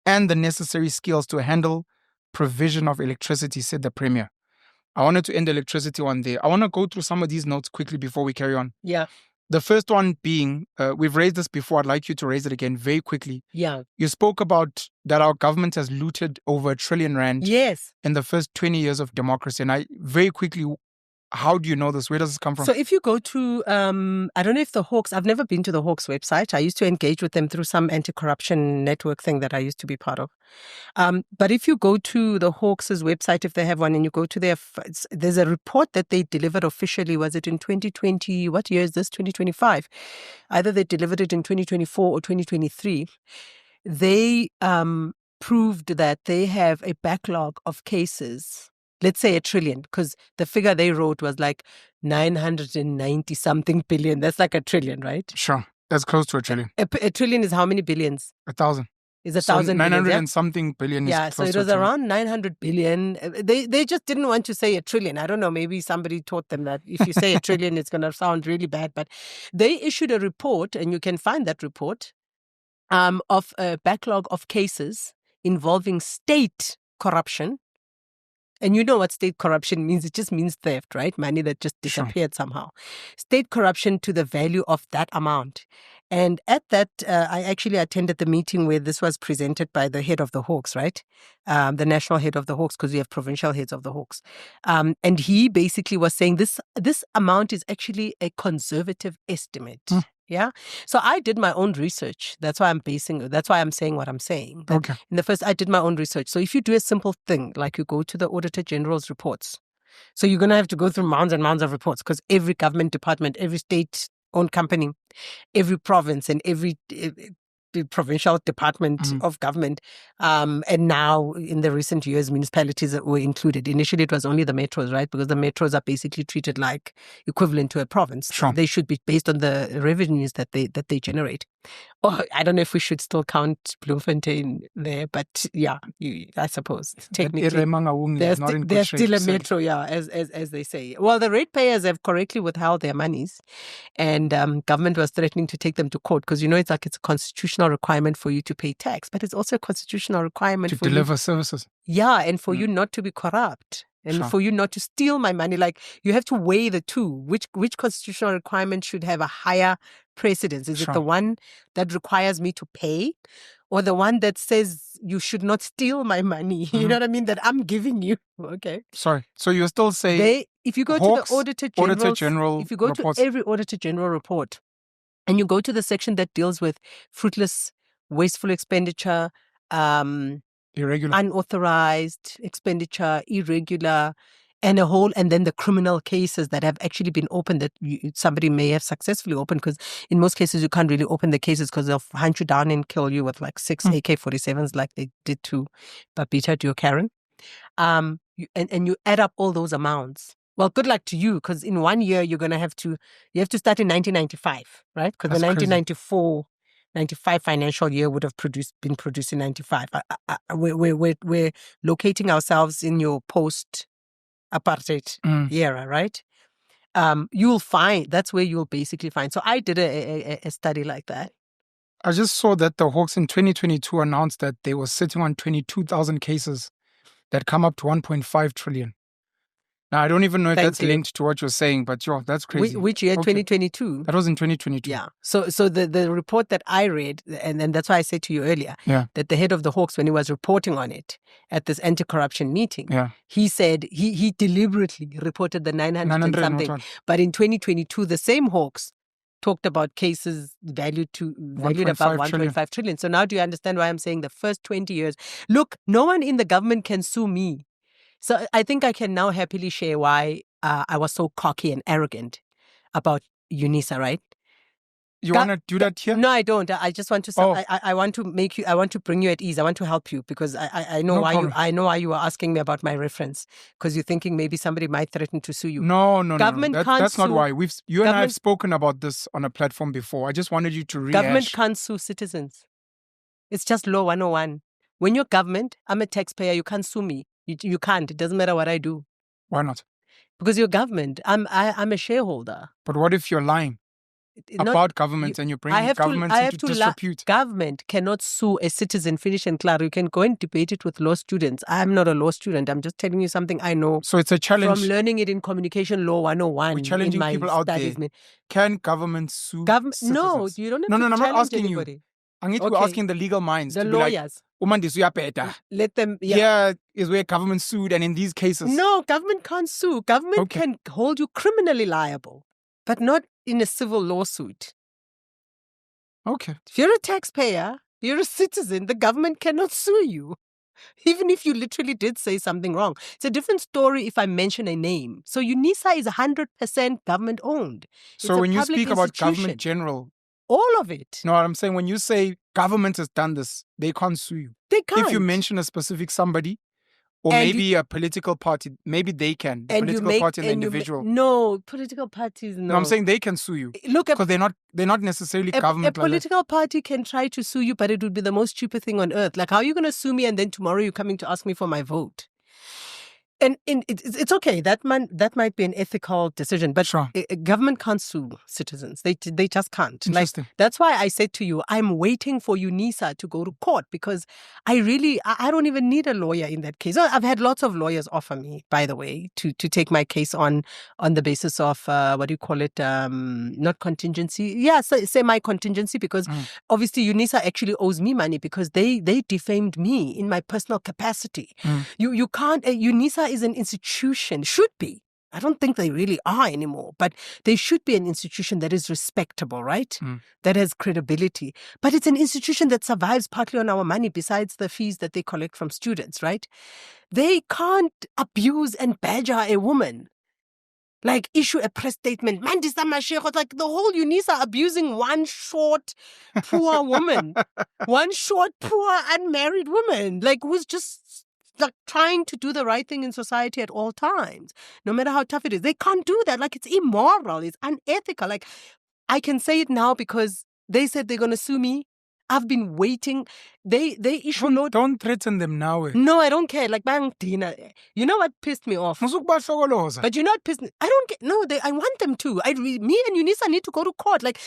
and the necessary skills to handle provision of electricity, said the Premier. I wanted to end the electricity one day. I want to go through some of these notes quickly before we carry on. Yeah. The first one being, we've raised this before, I'd like you to raise it again very quickly. Yeah. You spoke about that our government has looted over R1 trillion in the first 20 years of democracy. And very quickly, how do you know this? Where does this come from? So if you go to, I don't know if the Hawks, I've never been to the Hawks website. I used to engage with them through some anti-corruption network thing that I used to be part of. But if you go to the Hawks' website, if they have one, and you go to there's a report that they delivered officially. Was it in 2020? What year is this? 2025. Either they delivered it in 2024 or 2023. They proved that they have a backlog of cases. Let's say R1 trillion, because the figure they wrote was like 990 something billion. That's like R1 trillion, right? Sure. That's close to R1 trillion. A trillion is how many billions? 1,000. Is 1,000 900 billion, and something billion is so it was around 900 billion. They just didn't want to say R1 trillion. I don't know, maybe somebody taught them that if you say R1 trillion, it's going to sound really bad. But they issued a report, and you can find that report, of a backlog of cases involving state corruption. And you know what state corruption means. It just means theft, right? Money that just disappeared somehow. State corruption to the value of that amount. And at that, I actually attended the meeting where this was presented by the head of the Hawks, right? The national head of the Hawks, because we have provincial heads of the Hawks. And he basically was saying this amount is actually a conservative estimate. Yeah. So I did my own research. That's why I'm saying what I'm saying. Okay. In the first, I did my own research. So if you do a simple thing, like you go to the Auditor General's reports, so you're going to have to go through mounds and mounds of reports, because every government department, every state-owned company, every province and every provincial department of government, and now in the recent years, municipalities were included. Initially, it was only the metros, right? Because the metros are basically treated like equivalent to a province. Sure. They should be based on the revenues that they generate. Oh, I don't know if we should still count Bloemfontein there, but yeah, I suppose technically they're still a metro, as they say. Well, the ratepayers have correctly withheld their monies, and government was threatening to take them to court, because it's like it's a constitutional requirement for you to pay tax, but it's also a constitutional requirement to for deliver services. Yeah, and for you not to be corrupt. And for you not to steal my money. Like, you have to weigh the two. Which constitutional requirement should have a higher precedence? Is it the one that requires me to pay, or the one that says you should not steal my money? You know what I mean? That I'm giving you. Okay. Sorry. So you're still saying if you go Hawks, to the Auditor General, if you go reports, to every Auditor General report, and you go to the section that deals with fruitless, wasteful expenditure, irregular, unauthorized expenditure, irregular, and then the criminal cases that have actually been opened that somebody may have successfully opened, because in most cases you can't really open the cases because they'll hunt you down and kill you with like 6 AK-47s like they did to Babita Deokaran. And you add up all those amounts, Well, good luck to you, because in 1 year you have to start in 1995, right? Because the That's crazy. 1994-95 financial year would have been produced in 95. We're locating ourselves in your post-apartheid era, right? You'll find that's where you'll basically find. So I did a study like that. I just saw that the Hawks in 2022 announced that they were sitting on 22,000 cases that come up to 1.5 trillion. Now, I don't even know if Thanks, that's linked to what you're saying, but that's crazy. Which year? Okay. 2022? That was in 2022. Yeah. So the report that I read, and that's why I said to you earlier, that the head of the Hawks, when he was reporting on it at this anti-corruption meeting, he said he deliberately reported the 900 and something. But in 2022, the same Hawks talked about cases valued above 1.5 trillion. So now do you understand why I'm saying the first 20 years? Look, no one in the government can sue me. So I think I can now happily share why I was so cocky and arrogant about UNISA, right? You want to do that here? No, I don't. I just want to. I want to make you. I want to bring you at ease. I want to help you because I know I know why you were asking me about my reference, because you're thinking maybe somebody might threaten to sue you. No. That's not why. You and I have spoken about this on a platform before. I just wanted you to rehash. Government can't sue citizens. It's just law 101. When you're government, I'm a taxpayer. You can't sue me. You can't. It doesn't matter what I do. Why not? Because you're government. I'm a shareholder. But what if you're lying about government and you're bringing government into disrepute? Government cannot sue a citizen, finish and clear. You can go and debate it with law students. I'm not a law student. I'm just telling you something I know. So it's a challenge. From learning it in communication law 101. We're challenging people out there. Can government sue citizens? No, you don't have to I'm not asking anybody. You. I need to be asking the legal minds. The to lawyers. Be like, let them. Here is where government sued, and in these cases. No, government can't sue. Government can hold you criminally liable, but not in a civil lawsuit. Okay. If you're a taxpayer, you're a citizen, the government cannot sue you. Even if you literally did say something wrong. It's a different story if I mention a name. So UNISA is 100% government owned. So when you speak about government general, all of it. No, I'm saying when you say government has done this, they can't sue you. They can't. If you mention a specific somebody, or maybe a political party, maybe they can. The political party and the individual. No, political parties, no. No, I'm saying they can sue you. Look, because they're not necessarily government. A political party can try to sue you, but it would be the most stupid thing on earth. Like, how are you going to sue me and then tomorrow you're coming to ask me for my vote? And it's okay. That might be an ethical decision, but government can't sue citizens. They just can't. Interesting. Like, that's why I said to you, I'm waiting for UNISA to go to court, because I don't even need a lawyer in that case. I've had lots of lawyers offer me, by the way, to take my case on the basis of what do you call it? Not contingency. Yeah, semi-contingency, because obviously UNISA actually owes me money because they defamed me in my personal capacity. You can't. UNISA is an institution, should be. I don't think they really are anymore, but they should be an institution that is respectable, right? That has credibility. But it's an institution that survives partly on our money besides the fees that they collect from students, right? They can't abuse and badger a woman. Like, issue a press statement. Mandisa, Mashego, like the whole UNISA abusing one short, poor woman. One short, poor, unmarried woman. Like, who's just like trying to do the right thing in society at all times, no matter how tough it is. They can't do that. Like, it's immoral. It's unethical. Like, I can say it now because they said they're going to sue me. I've been waiting. They issue no. Don't threaten them now. No, I don't care. Like, bang, Dina. You know what pissed me off? But you know what pissed me? I don't get. No, I want them to. Me and UNISA need to go to court. Like,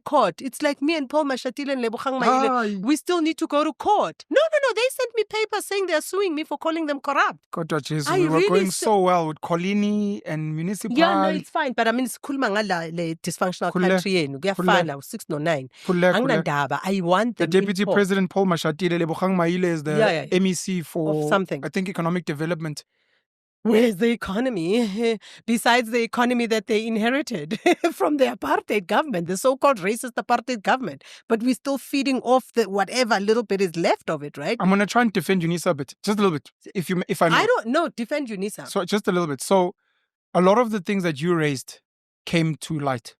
court. It's like me and Paul Mashatile and Lebogang Maile. We still need to go to court. No. They sent me papers saying they're suing me for calling them corrupt. We were going so well with Colini and Municipal. Yeah, no, it's fine. But I mean, it's dysfunctional country. We are fine now. 609. I want them. The Deputy President Paul Mashatile Lebogang Maile is the MEC for something. I think economic development. Where's the economy? Besides the economy that they inherited from the apartheid government, the so-called racist apartheid government. But we're still feeding off the whatever little bit is left of it, right? I'm going to try and defend UNISA a bit. Just a little bit. If I may. I don't know. Defend UNISA. So just a little bit. So a lot of the things that you raised came to light.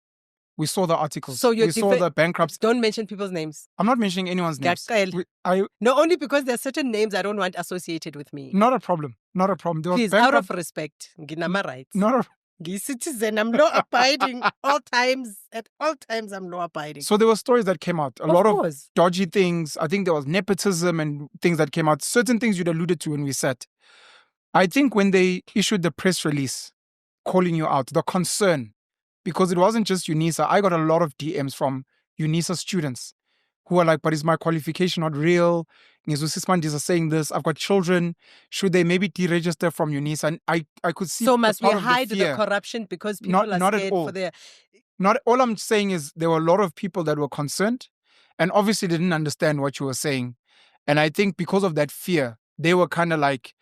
We saw the articles. So we saw the bankruptcy. Don't mention people's names. I'm not mentioning anyone's names. No, only because there are certain names I don't want associated with me. Not a problem. Not a problem. Please, out of respect, Ginama rights. Not a citizen, I'm law abiding all times. At all times, I'm law abiding. So there were stories that came out. A lot of dodgy things. I think there was nepotism and things that came out. Certain things you'd alluded to when we sat. I think when they issued the press release calling you out, the concern, because it wasn't just UNISA. I got a lot of DMs from UNISA students who are like, but is my qualification not real? Mandisa is saying this. I've got children. Should they maybe deregister from UNISA? And I could see. So must we hide the corruption because people are scared for their... Not all I'm saying is there were a lot of people that were concerned and obviously didn't understand what you were saying. And I think because of that fear, they were kind of like,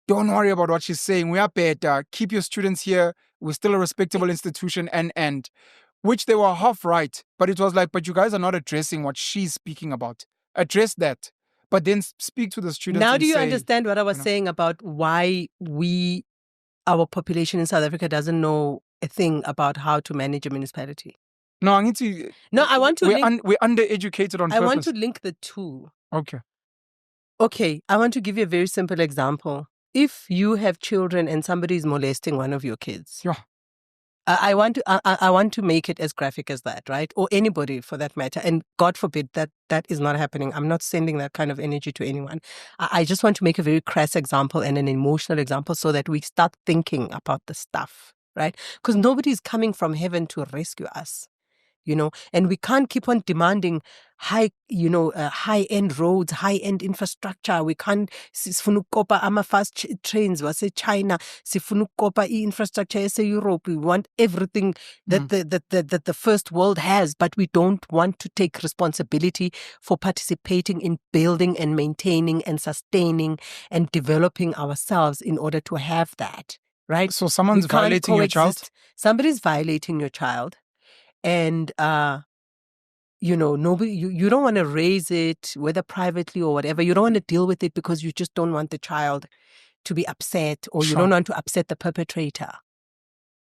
don't worry about what she's saying. We are better. Keep your students here. We're still a respectable institution and which they were half right. But it was like, but you guys are not addressing what she's speaking about. Address that. But then speak to the students. Now do you understand what I was saying about why our population in South Africa doesn't know a thing about how to manage a municipality? No, I need to... No, I want to we're undereducated on purpose. I want to link the two. Okay. Okay, I want to give you a very simple example. If you have children and somebody is molesting one of your kids... Yeah. I want to make it as graphic as that, right? Or anybody for that matter. And God forbid that is not happening. I'm not sending that kind of energy to anyone. I just want to make a very crass example and an emotional example so that we start thinking about the stuff, right? Because nobody is coming from heaven to rescue us. And we can't keep on demanding high-end roads, high-end infrastructure. We can't, sifuna ukukopa ama-fast trains wase-China, sifuna ukukopa i-infrastructure yase-Europe. We want everything that the first world has, but we don't want to take responsibility for participating in building and maintaining and sustaining and developing ourselves in order to have that, right? So someone's violating your child? Somebody's violating your child. And, nobody, you don't want to raise it, whether privately or whatever. You don't want to deal with it because you just don't want the child to be upset or you don't want to upset the perpetrator.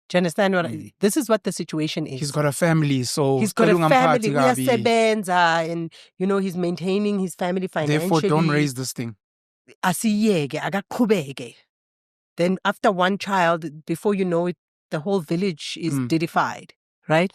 Do you understand this is what the situation is? He's got a family, so... He's got a family, and, he's maintaining his family financially. Therefore, don't raise this thing. Then after one child, before you know it, the whole village is deedified, right?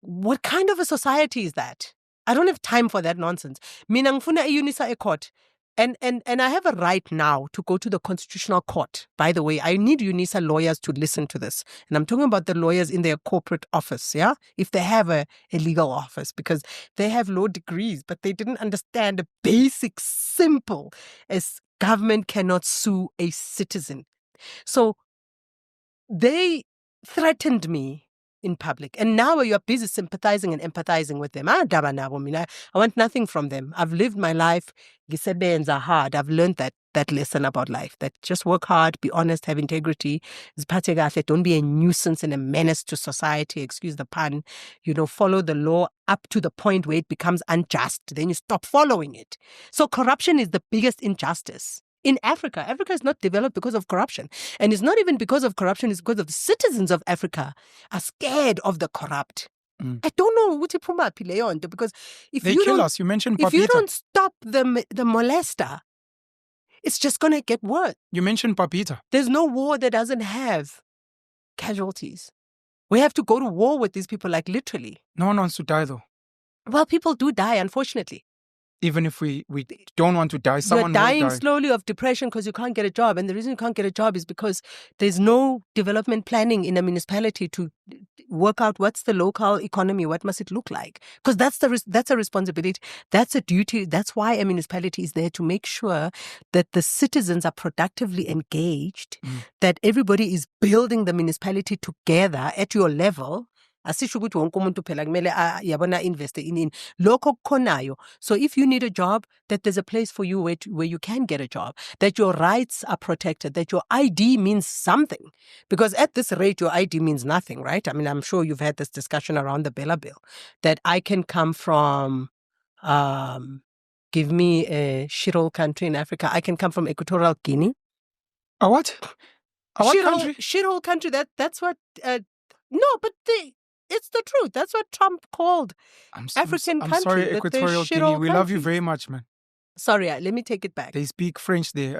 What kind of a society is that? I don't have time for that nonsense. Mina ngifuna e-UNISA e-court. And I have a right now to go to the Constitutional Court. By the way, I need UNISA lawyers to listen to this. And I'm talking about the lawyers in their corporate office, yeah? If they have a legal office, because they have law degrees, but they didn't understand the basic, simple, as government cannot sue a citizen. So they threatened me in public. And now you're busy sympathizing and empathizing with them. I want nothing from them. I've lived my life. Gisebenza hard. I've learned that lesson about life. That just work hard, be honest, have integrity. Don't be a nuisance and a menace to society. Excuse the pun. Follow the law up to the point where it becomes unjust. Then you stop following it. So corruption is the biggest injustice. In Africa, Africa is not developed because of corruption. And it's not even because of corruption, it's because of the citizens of Africa are scared of the corrupt. I don't know what because if they you kill don't, us. You mentioned if Papita. you don't stop the molester, it's just going to get worse. You mentioned Papita. There's no war that doesn't have casualties. We have to go to war with these people, like literally. No one wants to die though. Well, people do die, unfortunately. Even if we don't want to die, someone will die. You're dying die slowly of depression because you can't get a job. And the reason you can't get a job is because there's no development planning in a municipality to work out what's the local economy, what must it look like. Because that's a responsibility, that's a duty. That's why a municipality is there, to make sure that the citizens are productively engaged, that everybody is building the municipality together at your level. Asisho ukuthi wonke umuntu phela kumele yabona invest in lokho khonnayo. So if you need a job, that there's a place for you where you can get a job, that your rights are protected, that your ID means something. Because at this rate, your ID means nothing, right? I mean, I'm sure you've had this discussion around the Bella Bill, that I can come from, give me a shithole country in Africa. I can come from Equatorial Guinea. A what? A what country? Shithole country. That's what, no, but It's the truth. That's what Trump called African I'm countries. sorry, that they're Equatorial Guinea. shithole We love you countries. very much, man. Sorry, let me take it back. They speak French there.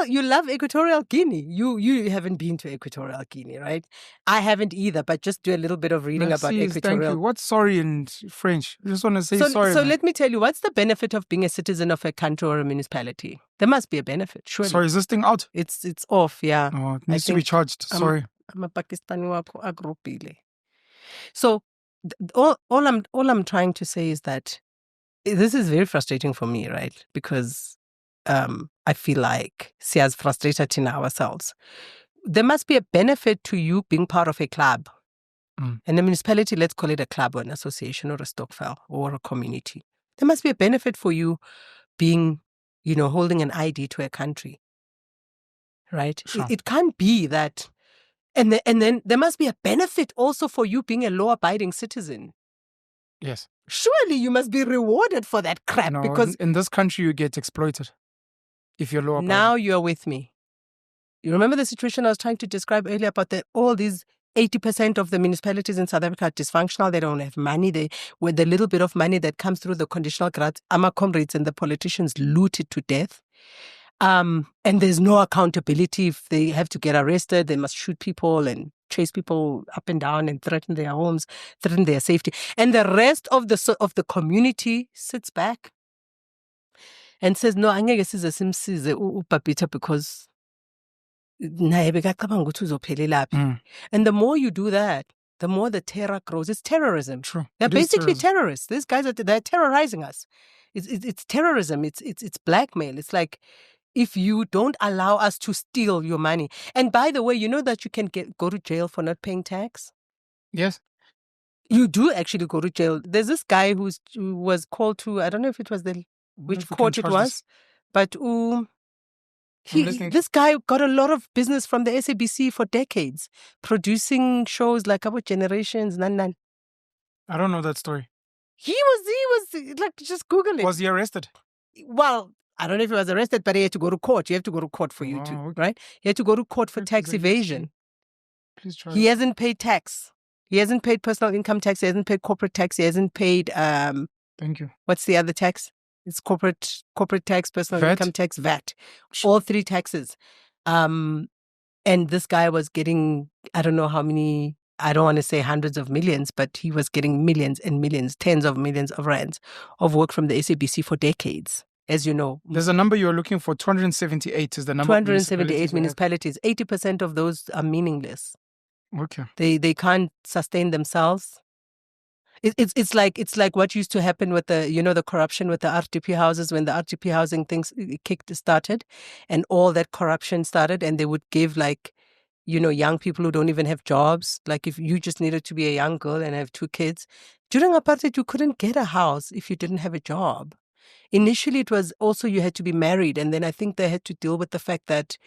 You love Equatorial Guinea. You haven't been to Equatorial Guinea, right? I haven't either, but just do a little bit of reading about Merci, Equatorial. thank you. What's sorry in French? I just want to say sorry. So man. let me tell you, what's the benefit of being a citizen of a country or a municipality? There must be a benefit, surely. Sorry, is this thing out? It's off, yeah. Oh, it needs to be charged. Sorry. I'm a Pakistani wako agropile. So all I'm trying to say is that this is very frustrating for me, right? Because I feel like siyaz frustrated in ourselves. There must be a benefit to you being part of a club. And the municipality, let's call it a club or an association or a stokvel or a community. There must be a benefit for you being, holding an ID to a country. Right? Sure. It can't be that. And then there must be a benefit also for you being a law-abiding citizen. Yes. Surely you must be rewarded for that crap. No, because in this country you get exploited if you're law-abiding. Now you're with me. You remember the situation I was trying to describe earlier about all these 80% of the municipalities in South Africa are dysfunctional. They don't have money. With the little bit of money that comes through the conditional grants, our comrades and the politicians loot it to death. And there's no accountability. If they have to get arrested, they must shoot people and chase people up and down and threaten their homes, threaten their safety. And the rest of the community sits back and says, no, angeke size upapita because naye bekacabanga ukuthi uzophelelaphi. And the more you do that, the more the terror grows. It's terrorism. True. They're basically terrorists. These guys they're terrorizing us. It's terrorism. It's blackmail. It's like, if you don't allow us to steal your money. And by the way, you know that you can go to jail for not paying tax? Yes. You do actually go to jail. There's this guy who was called to, I don't know if it was which court it was, but this guy got a lot of business from the SABC for decades, producing shows like About Generations, Nan. I don't know that story. He was like, just Google it. Was he arrested? Well, I don't know if he was arrested, but he had to go to court. You have to go to court for you to, right? He had to go to court for tax evasion. Please try. He hasn't paid tax. He hasn't paid personal income tax. He hasn't paid corporate tax. He hasn't paid, thank you. What's the other tax? It's corporate tax, personal income tax, VAT. All three taxes. And this guy was getting, I don't know how many, I don't want to say hundreds of millions, but he was getting millions and millions, tens of millions of rands of work from the SABC for decades. As you know. There's a number you're looking for. 278 is the number. 278 municipalities. 80% of those are meaningless. Okay. They can't sustain themselves. It's like what used to happen with the corruption with the RDP houses when the RDP housing things started, and all that corruption started, and they would give young people who don't even have jobs. Like if you just needed to be a young girl and have 2 kids, during apartheid you couldn't get a house if you didn't have a job. Initially, it was also you had to be married, and then I think they had to deal with the fact that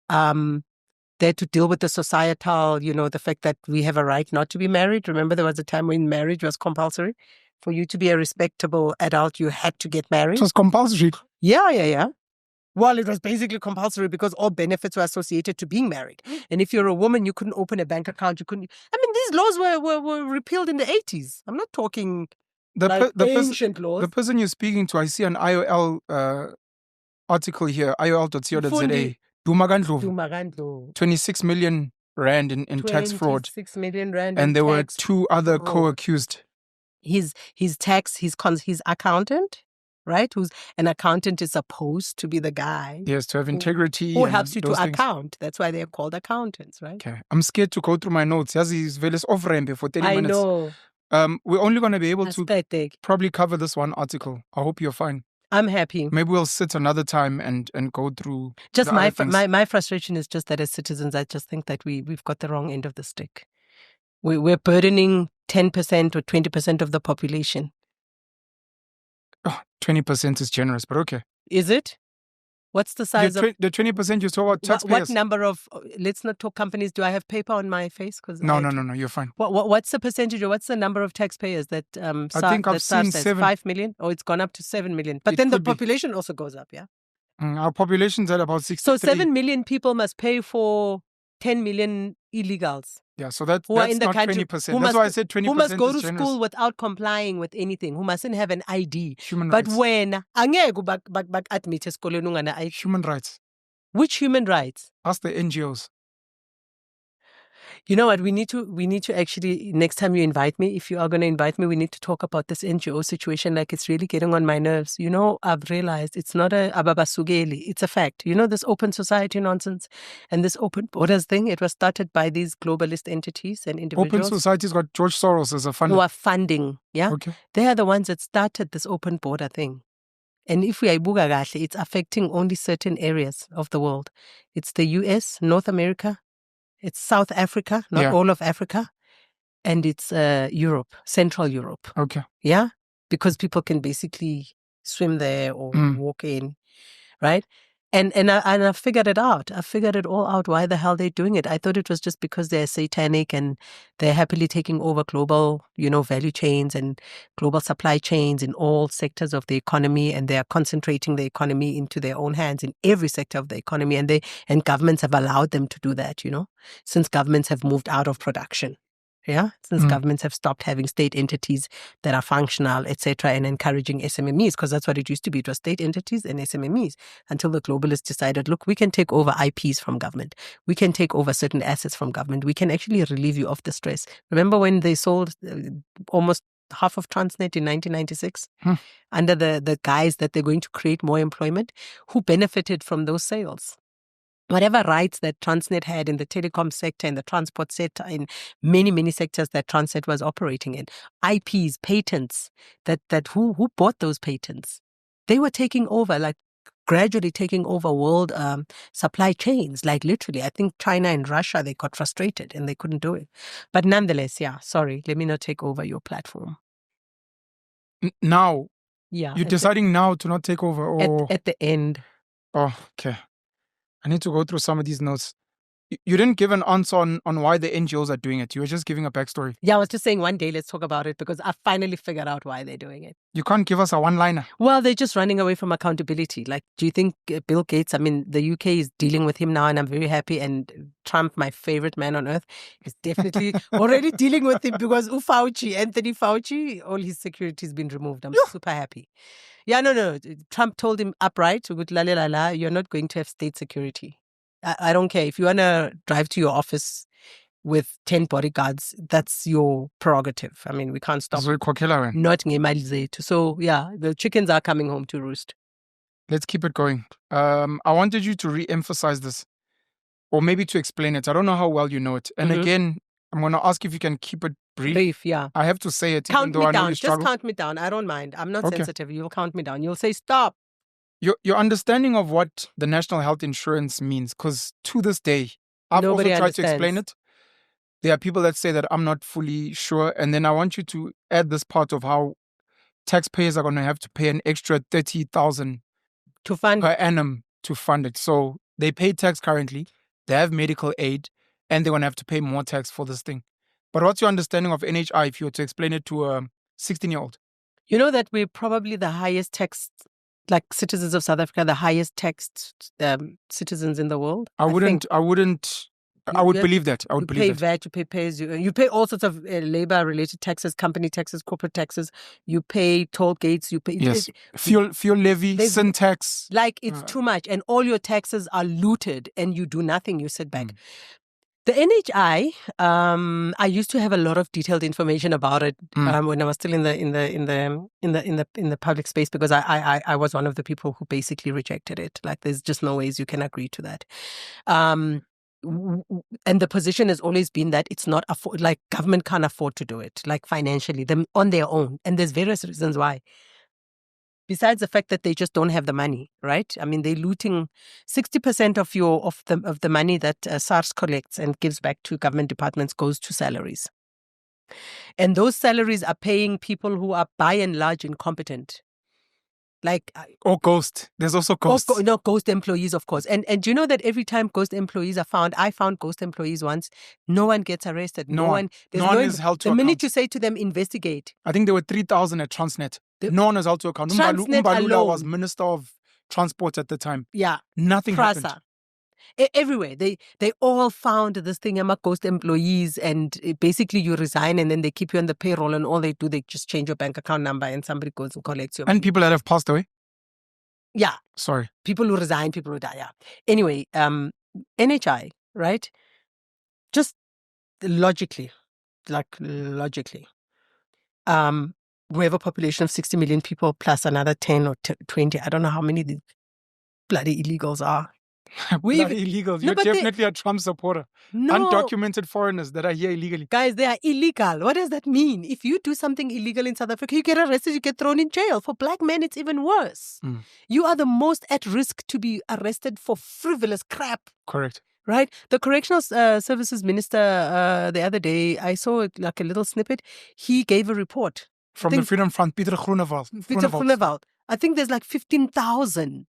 they had to deal with the societal, the fact that we have a right not to be married. Remember, there was a time when marriage was compulsory. For you to be a respectable adult, you had to get married. It was compulsory. Yeah. Well, it was basically compulsory because all benefits were associated to being married. And if you're a woman, you couldn't open a bank account. These laws were repealed in the 80s. I'm not talking... ancient laws. The person you're speaking to, I see an IOL article here, iol.co.za. Dumagandlo. 26 million rand in tax fraud. 26 million rand. And there were 2 other co-accused. His accountant, right? Who's an accountant is supposed to be the guy. Yes, to have integrity. Who helps you to account. That's why they're called accountants, right? Okay. I'm scared to go through my notes. Yazi's veles off-ramp for 30 minutes. I know. We're only going to be able to probably cover this one article. I hope you're fine. I'm happy. Maybe we'll sit another time and go through. Just my frustration is just that as citizens, I just think that we've got the wrong end of the stick. We're burdening 10% or 20% of the population. 20% is generous, but okay. Is it? What's the size of... The 20% you talk about taxpayers. What number of... Let's not talk companies. Do I have paper on my face? No, you're fine. What's the percentage or what's the number of taxpayers that... I think I've seen 7. 5 million? Or it's gone up to 7 million. But then the population also goes up, yeah? Our population's at about 63. So 7 million people must pay for 10 million illegals. Yeah, so that's who are in the not country, 20%. That's why I said 20% who must go is to generous. school without complying with anything, who mustn't have an ID. Human But rights. when admit esikoleni ungana ID. Human rights. Which human rights? Ask the NGOs. You know what? We need to actually, next time you invite me, if you are going to invite me, we need to talk about this NGO situation. Like, it's really getting on my nerves. You know, I've realized it's not a Ababa Sugeli. It's a fact. You know, this open society nonsense and this open borders thing, it was started by these globalist entities and individuals. Open society's got George Soros as a funder. Who are funding, yeah? Okay. They are the ones that started this open border thing. And if we ibuga gahle, it's affecting only certain areas of the world. It's the US, North America, it's South Africa, not all of Africa, and it's Europe, Central Europe. Okay. Yeah? Because people can basically swim there or walk in, right? And I figured it out. I figured it all out why the hell they're doing it. I thought it was just because they're satanic and they're happily taking over global, value chains and global supply chains in all sectors of the economy, and they are concentrating the economy into their own hands in every sector of the economy, and governments have allowed them to do that, since governments have moved out of production. Yeah, since governments have stopped having state entities that are functional, etc., and encouraging SMMEs, because that's what it used to be. It was state entities and SMMEs until the globalists decided, look, we can take over IPs from government. We can take over certain assets from government. We can actually relieve you of the stress. Remember when they sold almost half of Transnet in 1996 under the guise that they're going to create more employment? Who benefited from those sales? Whatever rights that Transnet had in the telecom sector, in the transport sector, in many, many sectors that Transnet was operating in, IPs, patents, that who bought those patents? They were taking over, like gradually taking over world supply chains, like literally. I think China and Russia, they got frustrated and they couldn't do it. But nonetheless, sorry, let me not take over your platform. Now? Yeah. You're deciding now to not take over? Or at the end. Oh, okay. I need to go through some of these notes. You didn't give an answer on why the NGOs are doing it. You were just giving a backstory. Yeah, I was just saying one day let's talk about it because I finally figured out why they're doing it. You can't give us a one-liner. Well, they're just running away from accountability. Like, do you think Bill Gates, the UK is dealing with him now and I'm very happy, and Trump, my favorite man on earth, is definitely already dealing with him because Anthony Fauci, all his security has been removed. I'm super happy. Yeah, no. Trump told him upright, you're not going to have state security. I don't care. If you want to drive to your office with 10 bodyguards, that's your prerogative. We can't stop. Not ngemali zethu. So, yeah, the chickens are coming home to roost. Let's keep it going. I wanted you to re-emphasize this, or maybe to explain it. I don't know how well you know it. And again, I'm going to ask if you can keep it brief. Yeah. I have to say it. Count me down. Just count me down. I don't mind. I'm not sensitive. You'll count me down. You'll say stop. Your understanding of what the National Health Insurance means, because to this day, I've Nobody also tried to explain it. There are people that say that I'm not fully sure. And then I want you to add this part of how taxpayers are going to have to pay an extra 30,000 to fund per annum to fund it. So they pay tax currently, they have medical aid, and they're going to have to pay more tax for this thing. But what's your understanding of NHI if you were to explain it to a 16-year-old? You know that we're probably the highest taxed, like citizens of South Africa, the highest taxed citizens in the world. I would believe that. I would believe that. You pay VAT, you pay all sorts of labor-related taxes, company taxes, corporate taxes. You pay toll gates. You pay fuel levy, sin tax. Like, it's too much, and all your taxes are looted, and you do nothing. You sit back. The NHI, I used to have a lot of detailed information about it when I was still in the public space, because I was one of the people who basically rejected it. Like, there's just no ways you can agree to that. And the position has always been that it's not government can't afford to do it, like financially, them on their own. And there's various reasons why. Besides the fact that they just don't have the money, right? They're looting 60% of the money that SARS collects and gives back to government departments goes to salaries. And those salaries are paying people who are by and large incompetent. Or ghost. There's also ghosts. Ghost employees, of course. And do you know that every time ghost employees are found, I found ghost employees once, no one gets arrested. No one is held to account. The minute you say to them, investigate. I think there were 3,000 at Transnet. No one is held to account. Umbalula was Minister of Transport at the time. Yeah. Nothing happened. everywhere. They all found this thing, ghost employees, and basically you resign and then they keep you on the payroll, and all they do, they just change your bank account number and somebody goes and collects your money. And people that have passed away? Yeah. Sorry. People who resign, people who die, yeah. Anyway, NHI, right? Just logically, we have a population of 60 million people plus another 10 or 20. I don't know how many the bloody illegals are. Bloody illegals. You're definitely a Trump supporter. No. Undocumented foreigners that are here illegally. Guys, they are illegal. What does that mean? If you do something illegal in South Africa, you get arrested, you get thrown in jail. For black men, it's even worse. You are the most at risk to be arrested for frivolous crap. Correct. Right? The Correctional Services Minister, the other day, I saw like a little snippet. He gave a report. From the Freedom Front, Peter Groenewald. I think there's like 15,000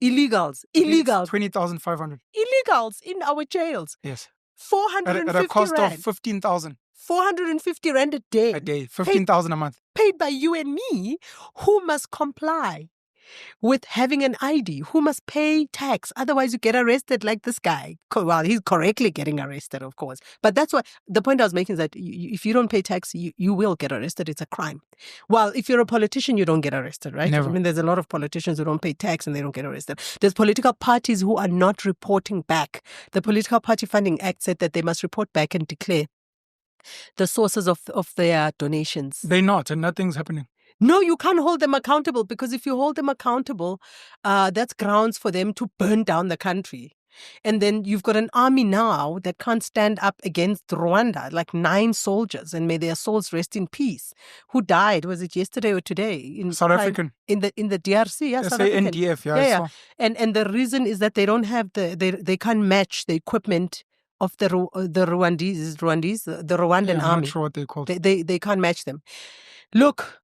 illegals. 20,500. Illegals in our jails. Yes. 450 at a cost rand. of 15,000. 450 rand a day. A day. 15,000 a month. Paid by you and me, who must comply with having an ID, who must pay tax. Otherwise, you get arrested like this guy. Well, he's correctly getting arrested, of course. But that's what the point I was making is that if you don't pay tax, you will get arrested. It's a crime. Well, if you're a politician, you don't get arrested, right? Never. I mean, there's a lot of politicians who don't pay tax and they don't get arrested. There's political parties who are not reporting back. The Political Party Funding Act said that they must report back and declare the sources of their donations. They're not, and nothing's happening. No, you can't hold them accountable, because if you hold them accountable, that's grounds for them to burn down the country. And then you've got an army now that can't stand up against Rwanda, like 9 soldiers, and may their souls rest in peace, who died, was it yesterday or today? In South African. In the DRC, yeah. South African. NDF, yeah. And the reason is that they don't have they can't match the equipment of the Rwandan army. I'm not sure what they're called. They can't match them. Look,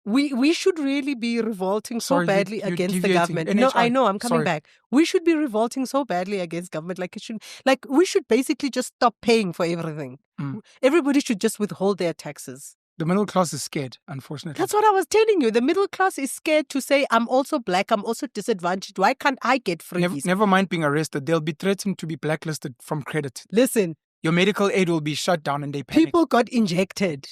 we should really be revolting so badly against the government. NHI. No, I know, I'm coming back. We should be revolting so badly against government. We should basically just stop paying for everything. Everybody should just withhold their taxes. The middle class is scared, unfortunately. That's what I was telling you. The middle class is scared to say, I'm also black, I'm also disadvantaged. Why can't I get freebies? Never mind being arrested. They'll be threatened to be blacklisted from credit. Listen. Your medical aid will be shut down and they panic. People got injected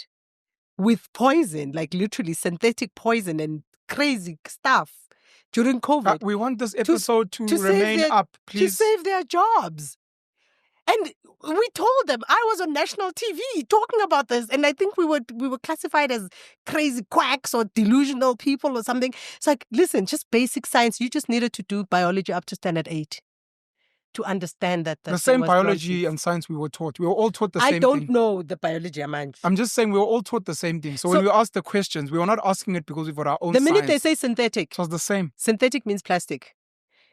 with poison, like literally synthetic poison and crazy stuff during COVID. We want this episode to remain up, please. To save their jobs. And we told them, I was on national TV talking about this, and I think we were classified as crazy quacks or delusional people or something. It's like, listen, just basic science. You just needed to do biology up to standard 8 to understand that the same biology and science we were taught. We were all taught the same thing. I don't know the biology, Amanj. I'm just saying we were all taught the same thing. So when we asked the questions, we were not asking it because we've got our own The minute science. they say synthetic. It was the same. Synthetic means plastic.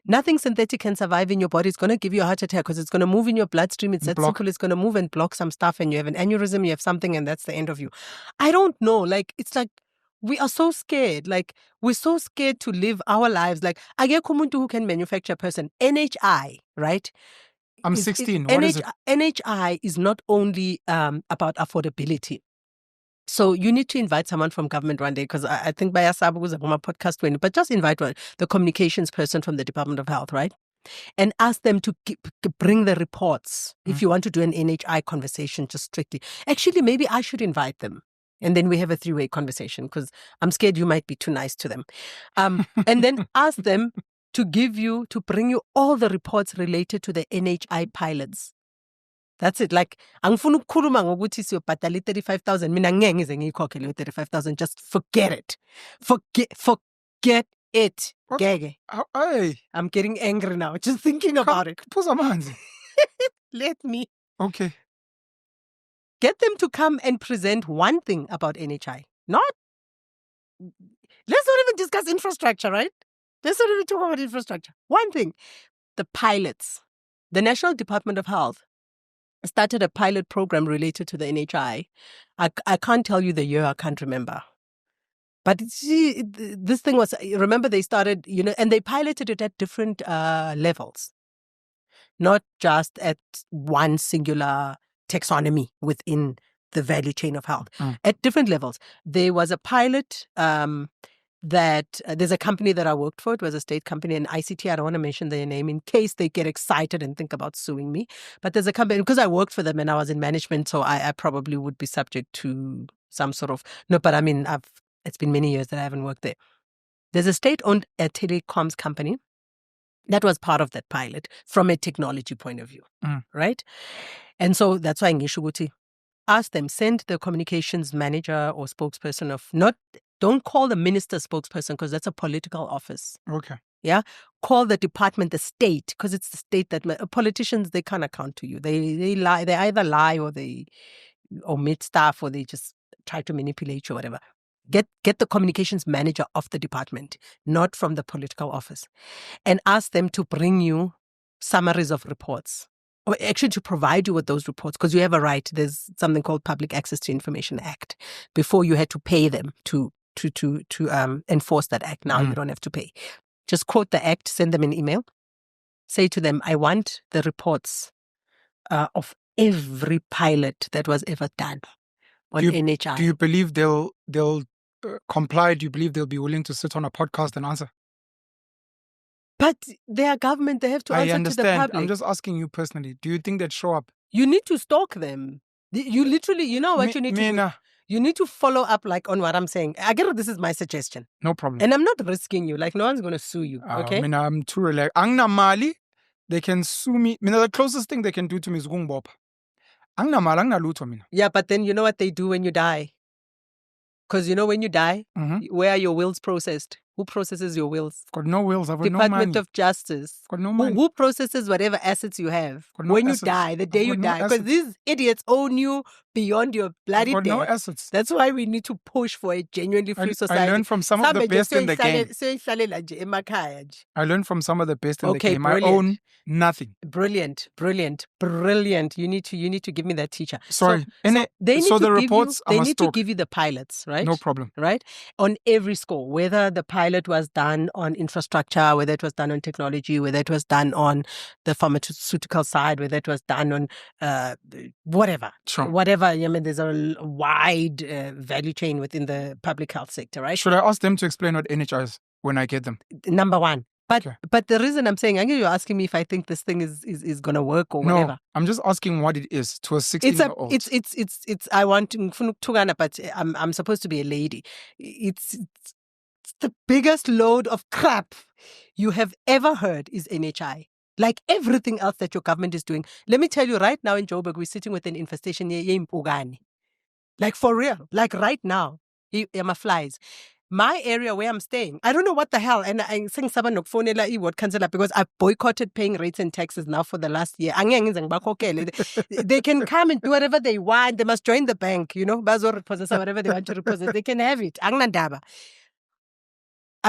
Nothing synthetic can survive in your body. It's going to give you a heart attack because it's going to move in your bloodstream. It's that simple. It's going to move and block some stuff, and you have an aneurysm, you have something, and that's the end of you. I don't know. It's like we are so scared. We're so scared to live our lives. I get Kumuntu who can manufacture a person. NHI, right? I'm 16. What is it? NHI is not only about affordability. So you need to invite someone from government one day, because I think by Asabu was a podcast when, but just invite the communications person from the Department of Health, right? And ask them to bring the reports. If you want to do an NHI conversation, just strictly. Actually, maybe I should invite them. And then we have a 3-way conversation, because I'm scared you might be too nice to them. And then ask them to bring you all the reports related to the NHI pilots. That's it. Angifuna ukukhuluma ngokuthi siyobhadala 35,000. Mina ngeke ngize ngiyikhokhele 35,000. Just forget it. Forget it. Gege. I'm getting angry now just thinking about it. Let me. Okay. Get them to come and present one thing about NHI. Let's not even discuss infrastructure, right? Let's not even talk about infrastructure. One thing. The pilots. The National Department of Health started a pilot program related to the NHI. I can't tell you the year, I can't remember. But this thing was, remember they started, and they piloted it at different levels. Not just at one singular taxonomy within the value chain of health. At different levels. There was a pilot that there's a company that I worked for. It was a state company, an ICT. I don't want to mention their name in case they get excited and think about suing me. But there's a company, because I worked for them and I was in management, so I probably would be subject to some sort of, no, but I mean, it's been many years that I haven't worked there. There's a state-owned telecoms company that was part of that pilot from a technology point of view, right? And so that's why Ngishuguti ask them, send the communications manager or spokesperson of don't call the minister spokesperson because that's a political office. Okay. Yeah. Call the department, the state, because it's the state that politicians, they can't account to you. They lie. They either lie or they omit stuff or they just try to manipulate you or whatever. Get the communications manager of the department, not from the political office, and ask them to bring you summaries of reports. Or actually to provide you with those reports, because you have a right. There's something called Public Access to Information Act. Before you had to pay them to enforce that act. Now you don't have to pay. Just quote the act, send them an email, say to them, I want the reports of every pilot that was ever done on NHI. Do you believe they'll comply? Do you believe they'll be willing to sit on a podcast and answer? But they are government, they have to answer to the public. I'm just asking you personally. Do you think they'd show up? You need to stalk them. You literally, you know what you need to do? You need to follow up like on what I'm saying. I get it, this is my suggestion. No problem. And I'm not risking you. Like no one's going to sue you, okay? I'm too relaxed. Angna Mali, they can sue me. The closest thing they can do to me is Gungbop. Angna Mali, Angna Luto. Yeah, but then you know what they do when you die? Because you know when you die, where are your wills processed? Who processes your wills? Got no wills. I've got no money. Department of Justice. Got no money. Who processes whatever assets you have when you die, the day you die? Because these idiots own you beyond your bloody death. No assets. That's why we need to push for a genuinely free society. I learned from some of the best in the game. I learned from some of the best in the game. Brilliant. I own nothing. Brilliant. You need to give me that teacher. Sorry. They need to give you the pilots, right? No problem. Right? On every score, whether the pilot was done on infrastructure, whether it was done on technology, whether it was done on the pharmaceutical side, whether it was done on whatever. Sure. Whatever. I mean, there's a wide value chain within the public health sector, right? Should I ask them to explain what NHI is when I get them? Number one. But the reason I'm saying, you're asking me if I think this thing is going to work or whatever. No, I'm just asking what it is to a 16-year-old. It's I want to, but I'm supposed to be a lady. It's the biggest load of crap you have ever heard is NHI. Like everything else that your government is doing. Let me tell you, right now in Joburg, we're sitting with an infestation in Mpugani. Like for real. Like right now. Flies. My area where I'm staying, I don't know what the hell. And I'm saying someone ward cancel because I've boycotted paying rates and taxes now for the last year. They can come and do whatever they want. They must join the bank, whatever they want to repossess. They can have it. I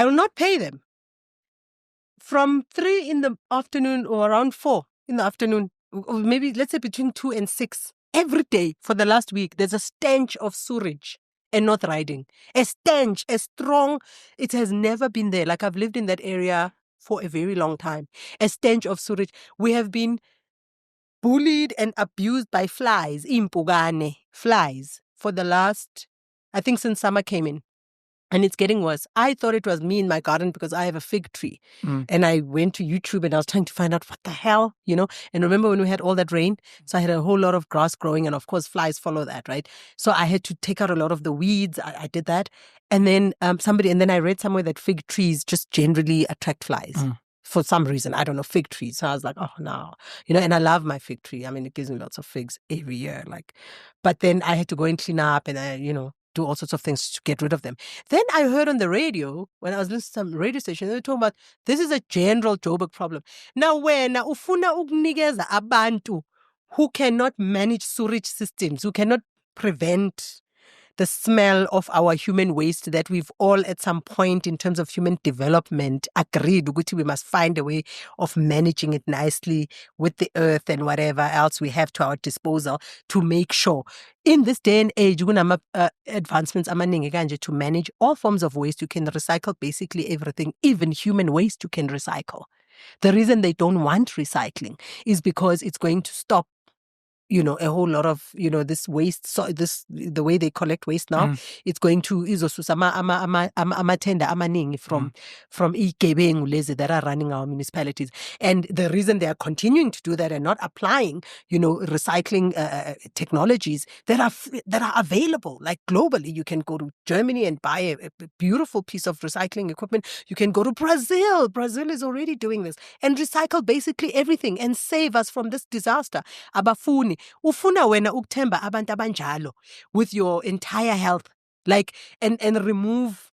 will not pay them. From 3 in the afternoon or around 4 in the afternoon, or maybe let's say between 2 and 6, every day for the last week, there's a stench of sewage and not riding. A stench, a strong, it has never been there. Like I've lived in that area for a very long time. A stench of sewage. We have been bullied and abused by flies, impugane, flies, for the last, I think since summer came in. And it's getting worse. I thought it was me in my garden because I have a fig tree. And I went to YouTube and I was trying to find out what the hell, And remember when we had all that rain? So I had a whole lot of grass growing and of course flies follow that, right? So I had to take out a lot of the weeds. I did that. And then then I read somewhere that fig trees just generally attract flies. For some reason, I don't know, fig trees. So I was like, oh no, and I love my fig tree. I mean, it gives me lots of figs every year. But then I had to go and clean up and do all sorts of things to get rid of them. Then I heard on the radio, when I was listening to some radio station, they were talking about this is a general Joburg problem. Now, when ufuna ukunikeza abantu who cannot manage sewage systems, who cannot prevent the smell of our human waste that we've all at some point in terms of human development agreed we must find a way of managing it nicely with the earth and whatever else we have to our disposal to make sure in this day and age advancements to manage all forms of waste. You can recycle basically everything, even human waste you can recycle. The reason they don't want recycling is because it's going to stop a whole lot of, this waste. So the way they collect waste now, it's going to izosusa ama-tender amaningi from igebengu lezi that are running our municipalities. And the reason they are continuing to do that and not applying, recycling technologies that are available, like globally. You can go to Germany and buy a beautiful piece of recycling equipment. You can go to Brazil. Brazil is already doing this and recycle basically everything and save us from this disaster. Abafuni ufuna wena ukuthemba abantu abanjalo with your entire health, like and remove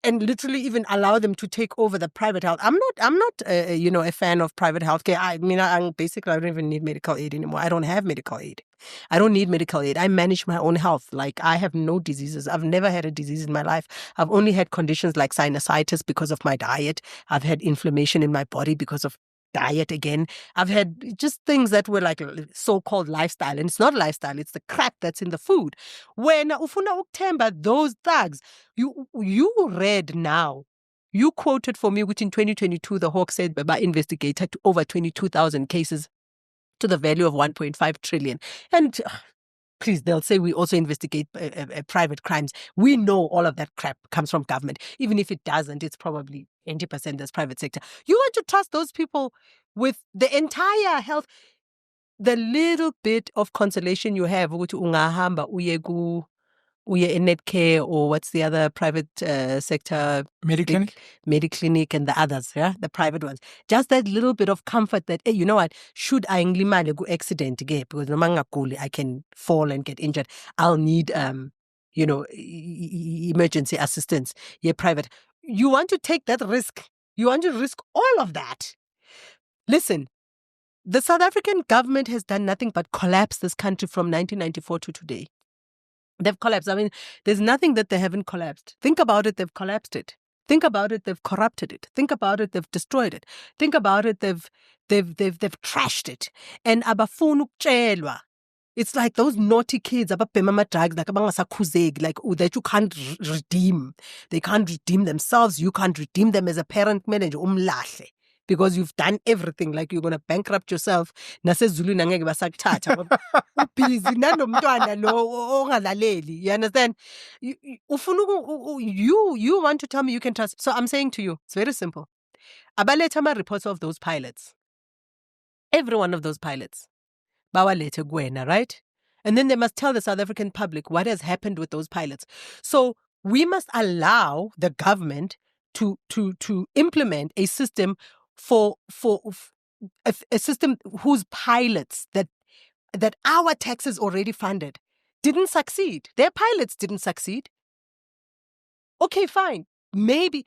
and literally even allow them to take over the private health. I'm not a fan of private healthcare. I mean, I don't even need medical aid anymore. I don't have medical aid. I don't need medical aid. I manage my own health. Like, I have no diseases. I've never had a disease in my life. I've only had conditions like sinusitis because of my diet. I've had inflammation in my body because of diet again. I've had just things that were like so-called lifestyle, and it's not lifestyle, it's the crap that's in the food. When ufuna ukuthemba those thugs, you read now, you quoted for me, which in 2022 the Hawk said Baba investigated over 22,000 cases to the value of 1.5 trillion. And please, they'll say we also investigate private crimes. We know all of that crap comes from government. Even if it doesn't, it's probably 80% that's private sector. You want to trust those people with the entire health? The little bit of consolation you have, ukuthi ungahamba uye in Netcare, or what's the other private sector? Mediclinic? Mediclinic and the others, yeah, the private ones. Just that little bit of comfort that, hey, you know what, should I ngilimale ku accident again, because noma ngaguli, I can fall and get injured. I'll need emergency assistance. Yeah, private. You want to take that risk. You want to risk all of that. Listen, the South African government has done nothing but collapse this country from 1994 to today. They've collapsed. I mean, there's nothing that they haven't collapsed. Think about it, they've collapsed it. Think about it, they've corrupted it. Think about it, they've destroyed it. Think about it, they've trashed it. And abafuna ukutshelwa. It's like those naughty kids, ababhema drugs, like abangasakhuzeki, like that you can't redeem. They can't redeem themselves. You can't redeem them as a parent manager. Umlahle. Because you've done everything, like you're going to bankrupt yourself. NaseZulu nangeke basakuthatha. Ubhizi nanomntwana lo ongalaleli. You understand? You want to tell me you can trust. So I'm saying to you, it's very simple. Abaletha ama-reports of those pilots. Every one of those pilots. Bawalete kuwena, right? And then they must tell the South African public what has happened with those pilots. So we must allow the government to implement a system for a system whose pilots that our taxes already funded didn't succeed. Their pilots didn't succeed. Okay, fine. Maybe,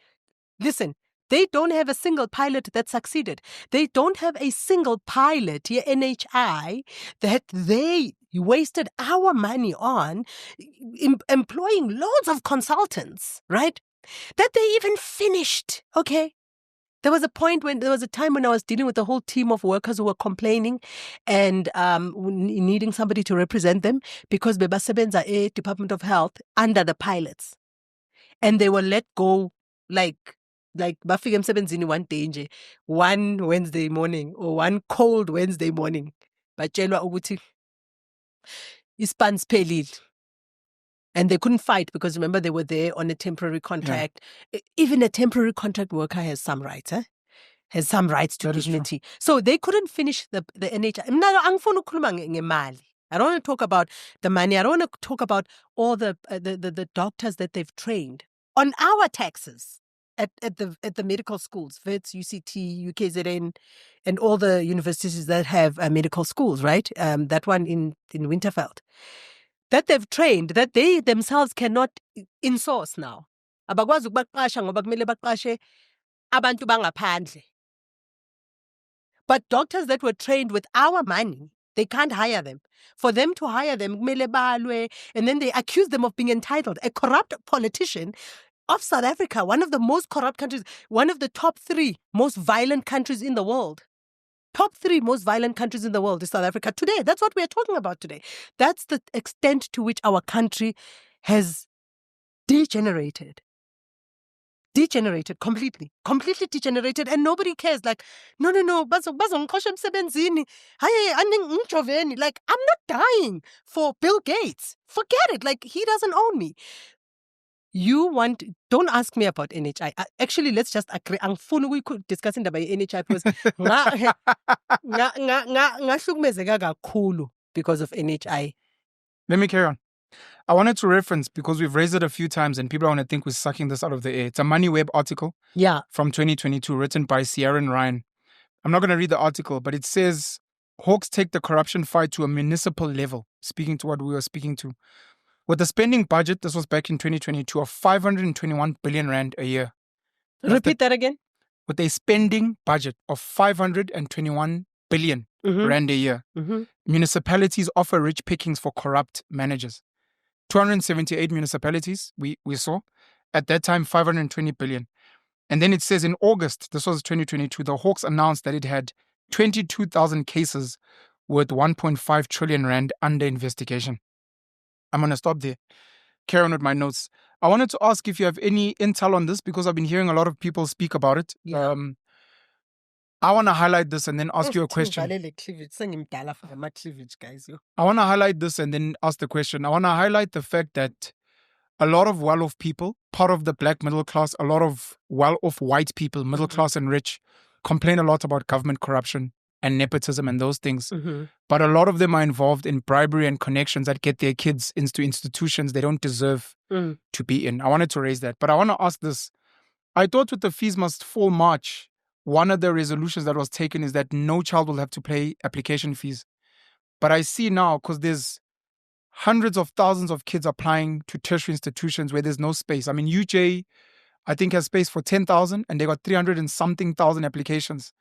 listen, they don't have a single pilot that succeeded. They don't have a single pilot, here NHI, that they wasted our money on employing loads of consultants, right? That they even finished, okay? There was a time when I was dealing with a whole team of workers who were complaining and needing somebody to represent them because bebasebenza Department of Health under the pilots. And they were let go like bafika emsebenzini one day nje, one Wednesday morning or one cold Wednesday morning. Batshelwa ukuthi ispan siphelile. And they couldn't fight because, remember, they were there on a temporary contract. Yeah. Even a temporary contract worker has some rights, has some rights to dignity. So they couldn't finish the NHI. I don't want to talk about the money. I don't want to talk about all the doctors that they've trained on our taxes at the medical schools, Wits, UCT, UKZN, and all the universities that have medical schools, right? That one in Winterveld. That they've trained, that they themselves cannot in-source now. Abakwazi ukubaqasha ngoba kumele baqashe abantu bangaphandle. But doctors that were trained with our money, they can't hire them. For them to hire them, kumele balwe, and then they accuse them of being entitled. A corrupt politician of South Africa, one of the most corrupt countries, one of the top 3 most violent countries in the world. Top 3 most violent countries in the world is South Africa today. That's what we're talking about today. That's the extent to which our country has degenerated. degenerated completely degenerated, and nobody cares. Like, no, bazongixosha emsebenzini. Hayi, andingijoveni. Like, I'm not dying for Bill Gates. Forget it. Like, he doesn't own me. Don't ask me about NHI. Actually, let's just agree. Angifuni we could discuss indaba ye-NHI because ngahlukumezeka kakhulu because of NHI. Let me carry on. I wanted to reference, because we've raised it a few times and people are going to think we're sucking this out of the air. It's a MoneyWeb article from 2022 written by Sierra and Ryan. I'm not going to read the article, but it says, Hawks take the corruption fight to a municipal level, speaking to what we were speaking to. With a spending budget, this was back in 2022, of 521 billion rand a year. Repeat that again. With a spending budget of 521 billion rand a year, municipalities offer rich pickings for corrupt managers. 278 municipalities, we saw. At that time, 520 billion. And then it says in August, this was 2022, the Hawks announced that it had 22,000 cases worth 1.5 trillion rand under investigation. I'm going to stop there. Carry on with my notes. I wanted to ask if you have any intel on this, because I've been hearing a lot of people speak about it. Yeah. I want to highlight this and then ask you a question. I want to highlight this and then ask the question. I want to highlight the fact that a lot of well-off people, part of the black middle class, a lot of well-off white people, middle class and rich, complain a lot about government corruption and nepotism and those things. But a lot of them are involved in bribery and connections that get their kids into institutions they don't deserve to be in. I wanted to raise that. But I want to ask this. I thought with the Fees Must Fall March, one of the resolutions that was taken is that no child will have to pay application fees. But I see now, because there's hundreds of thousands of kids applying to tertiary institutions where there's no space. I mean, UJ, I think, has space for 10,000 and they got 300 and something thousand applications.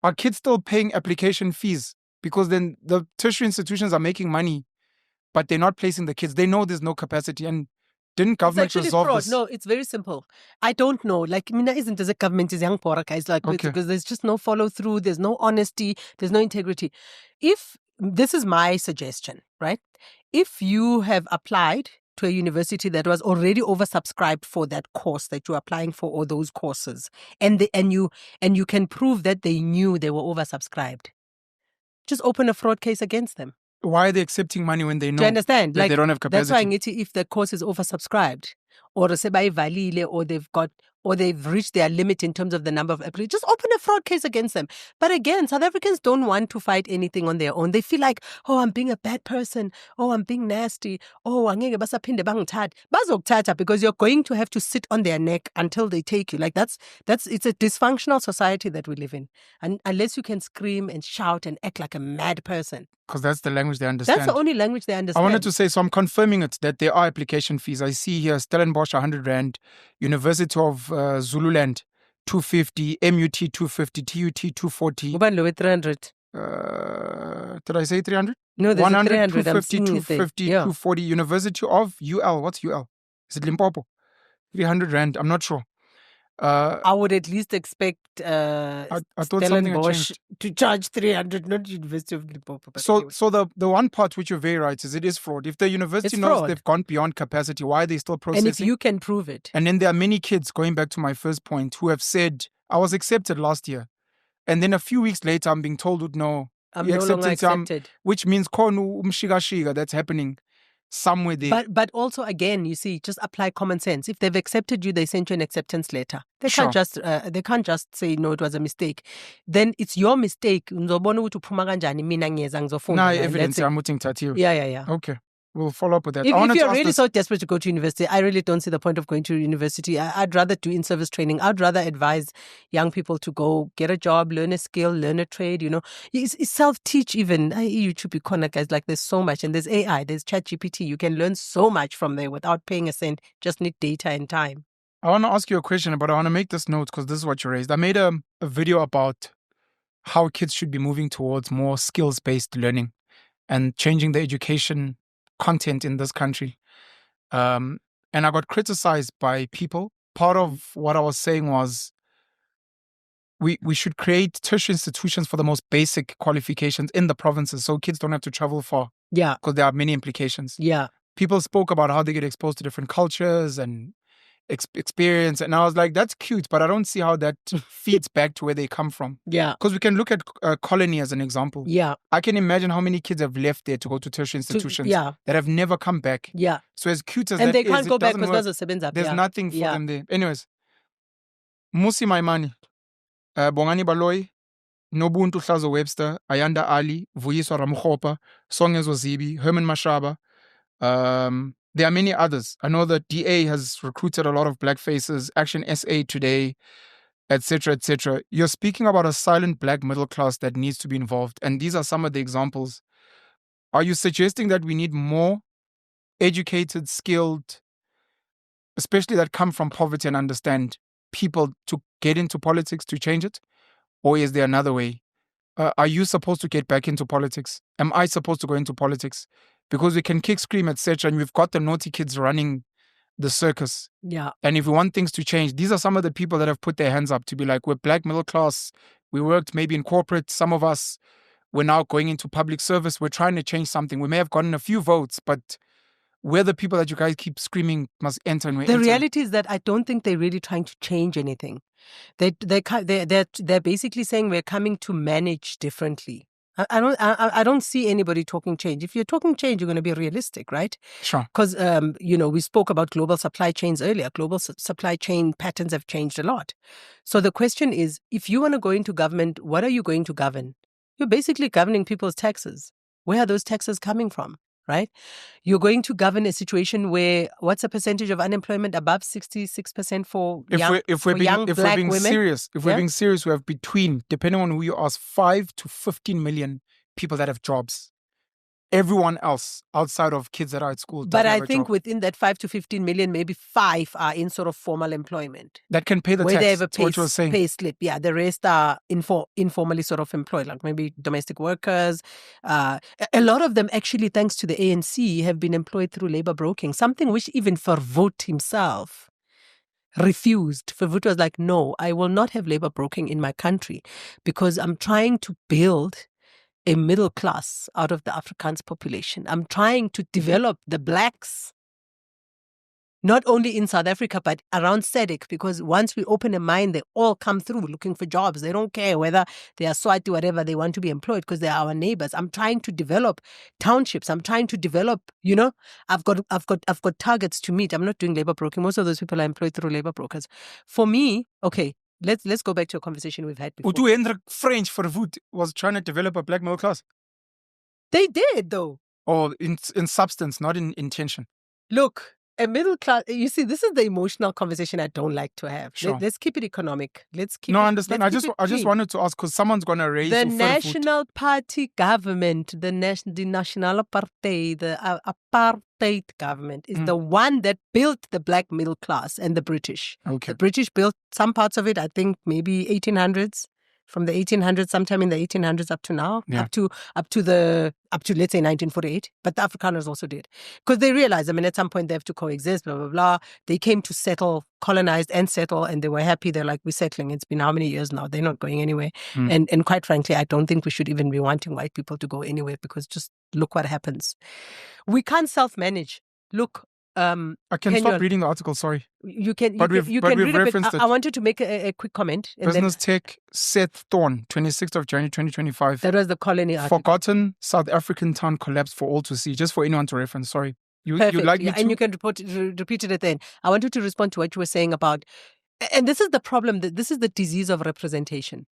Are kids still paying application fees? Because then the tertiary institutions are making money, but they're not placing the kids. They know there's no capacity. And didn't government resolve fraud. this? No, it's very simple. I don't know. Like, Mina isn't as a government is young pora guys, like, because there's just no follow through, there's no honesty, there's no integrity. If this is my suggestion, right? If you have applied to a university that was already oversubscribed for that course that you're applying for, or those courses, and you can prove that they knew they were oversubscribed, just open a fraud case against them. Why are they accepting money when they know? Do you understand? That they don't have capacity? That's why if the course is oversubscribed, or they've reached their limit in terms of the number of applicants, just open a fraud case against them. But again, South Africans don't want to fight anything on their own. They feel like, oh, I'm being a bad person. Oh, I'm being nasty. Oh, angeke basaphinde bangithathe. Bazokuthatha, because you're going to have to sit on their neck until they take you. Like it's a dysfunctional society that we live in. And unless you can scream and shout and act like a mad person. Because that's the language they understand. That's the only language they understand. I wanted to say, so I'm confirming it, that there are application fees. I see here Stellenbosch 100 Rand, University of Zululand 250, MUT 250, TUT 240. 300. Did I say 300? No, there's 100, 300. 250, 250, 240. University of UL. What's UL? Is it Limpopo? 300 Rand. I'm not sure. I would at least expect I thought something had changed. to charge 300, not University of Limpopo. So, anyway. So the one part which you're very right is it is fraud. If the university knows they've gone beyond capacity, why are they still processing? And if you can prove it. And then there are many kids, going back to my first point, who have said, I was accepted last year. And then a few weeks later, I'm being told, no, I'm no longer accepted. Which means that's happening somewhere there. But also, again, you see, just apply common sense. If they've accepted you, they sent you an acceptance letter. They can't just say no, it was a mistake. Then it's your mistake. No evidence. Yeah. Okay. We'll follow up with that. If you're really so desperate to go to university, I really don't see the point of going to university. I'd rather do in-service training. I'd rather advise young people to go get a job, learn a skill, learn a trade, It's self-teach even. YouTube corner guys, like there's so much. And there's AI, there's ChatGPT. You can learn so much from there without paying a cent. Just need data and time. I want to ask you a question, but I want to make this note because this is what you raised. I made a video about how kids should be moving towards more skills-based learning and changing the education content in this country. And I got criticized by people. Part of what I was saying was we should create tertiary institutions for the most basic qualifications in the provinces so kids don't have to travel far. Yeah. Because there are many implications. Yeah. People spoke about how they get exposed to different cultures and experience. And I was like, that's cute, but I don't see how that feeds back to where they come from. Yeah. Because we can look at colony as an example. Yeah. I can imagine how many kids have left there to go to tertiary institutions that have never come back. Yeah. So as cute as and that they is, can't it go back doesn't because work. There's nothing for them there. Anyways, Musi Maimani, Bongani Baloyi, Nobuntu Hlazo Webster, Ayanda Ali, Vuyiswa Ramukhopa, Songezo Zibi, Herman Mashaba. There are many others. I know that DA has recruited a lot of black faces, Action SA today, etc., etc. You're speaking about a silent black middle class that needs to be involved. And these are some of the examples. Are you suggesting that we need more educated, skilled, especially that come from poverty and understand people to get into politics to change it? Or is there another way? Are you supposed to get back into politics? Am I supposed to go into politics? Because we can kick, scream, etc. And we've got the naughty kids running the circus. Yeah. And if we want things to change, these are some of the people that have put their hands up to be like, we're black middle class. We worked maybe in corporate. Some of us, we're now going into public service. We're trying to change something. We may have gotten a few votes, but we're the people that you guys keep screaming must enter. And the reality is that I don't think they're really trying to change anything. They're basically saying we're coming to manage differently. I don't see anybody talking change. If you're talking change, you're going to be realistic, right? Sure. Because we spoke about global supply chains earlier. Global supply chain patterns have changed a lot. So the question is, if you want to go into government, what are you going to govern? You're basically governing people's taxes. Where are those taxes coming from? Right? You're going to govern a situation where what's the percentage of unemployment above 66% for young black women? Serious, if we're being serious, we have between, depending on who you ask, 5 to 15 million people that have jobs. Everyone else outside of kids that are at school. But I think within that 5 to 15 million, maybe 5 are in sort of formal employment. That can pay the where tax. They have a pay slip. Yeah, the rest are informally sort of employed, like maybe domestic workers. A lot of them actually, thanks to the ANC, have been employed through labor broking, something which even Verwoerd himself refused. Verwoerd was like, no, I will not have labor broking in my country because I'm trying to build a middle class out of the Afrikaans population. I'm trying to develop the blacks, not only in South Africa, but around SADC, because once we open a mine, they all come through looking for jobs. They don't care whether they are Swati, whatever, they want to be employed because they are our neighbors. I'm trying to develop townships. I'm trying to develop, I've got targets to meet. I'm not doing labor broking. Most of those people are employed through labor brokers. For me, okay, let's go back to a conversation we've had before. Utu Hendrik French Verwoerd was trying to develop a black middle class. They did, though. Or in substance, not in intention. Look, a middle class, you see, this is the emotional conversation I don't like to have. Sure. Let's keep it economic. I understand. I just wanted to ask because someone's going to raise the National Party government, the National Party, the apartheid government is the one that built the black middle class and the British. Okay. The British built some parts of it, I think maybe 1800s. From the 1800s, sometime in the 1800s up to now, up to let's say 1948. But the Afrikaners also did, because they realized, at some point they have to coexist. Blah blah blah. They came to settle, colonized and settle, and they were happy. They're like, we're settling. It's been how many years now? They're not going anywhere. And quite frankly, I don't think we should even be wanting white people to go anywhere, because just look what happens. We can't self-manage. Look. I can stop reading the article, sorry. You can read it, but I wanted to make a quick comment. Business Tech, Seth Thorne, 26th of January 2025. That was the colony article. Forgotten South African town collapsed for all to see. Just for anyone to reference, sorry. You'd like me to? And you can repeat it at the end. I wanted to respond to what you were saying about, and this is the problem, this is the disease of representation.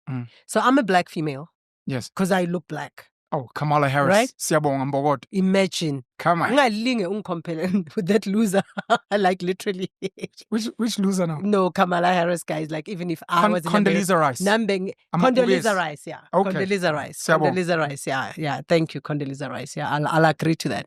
So I'm a black female. Yes. Because I look black. Oh, Kamala Harris. Right? Siyabonga Mbokot. Imagine. Come on. With that loser. Like literally. Which loser now? No, Kamala Harris, guys. Like even if I was in Condoleezza Rice. Condoleezza Rice, yeah. Okay. Condoleezza Rice. Condoleezza Rice, yeah. Yeah. Thank you, Condoleezza Rice. Yeah, I'll agree to that.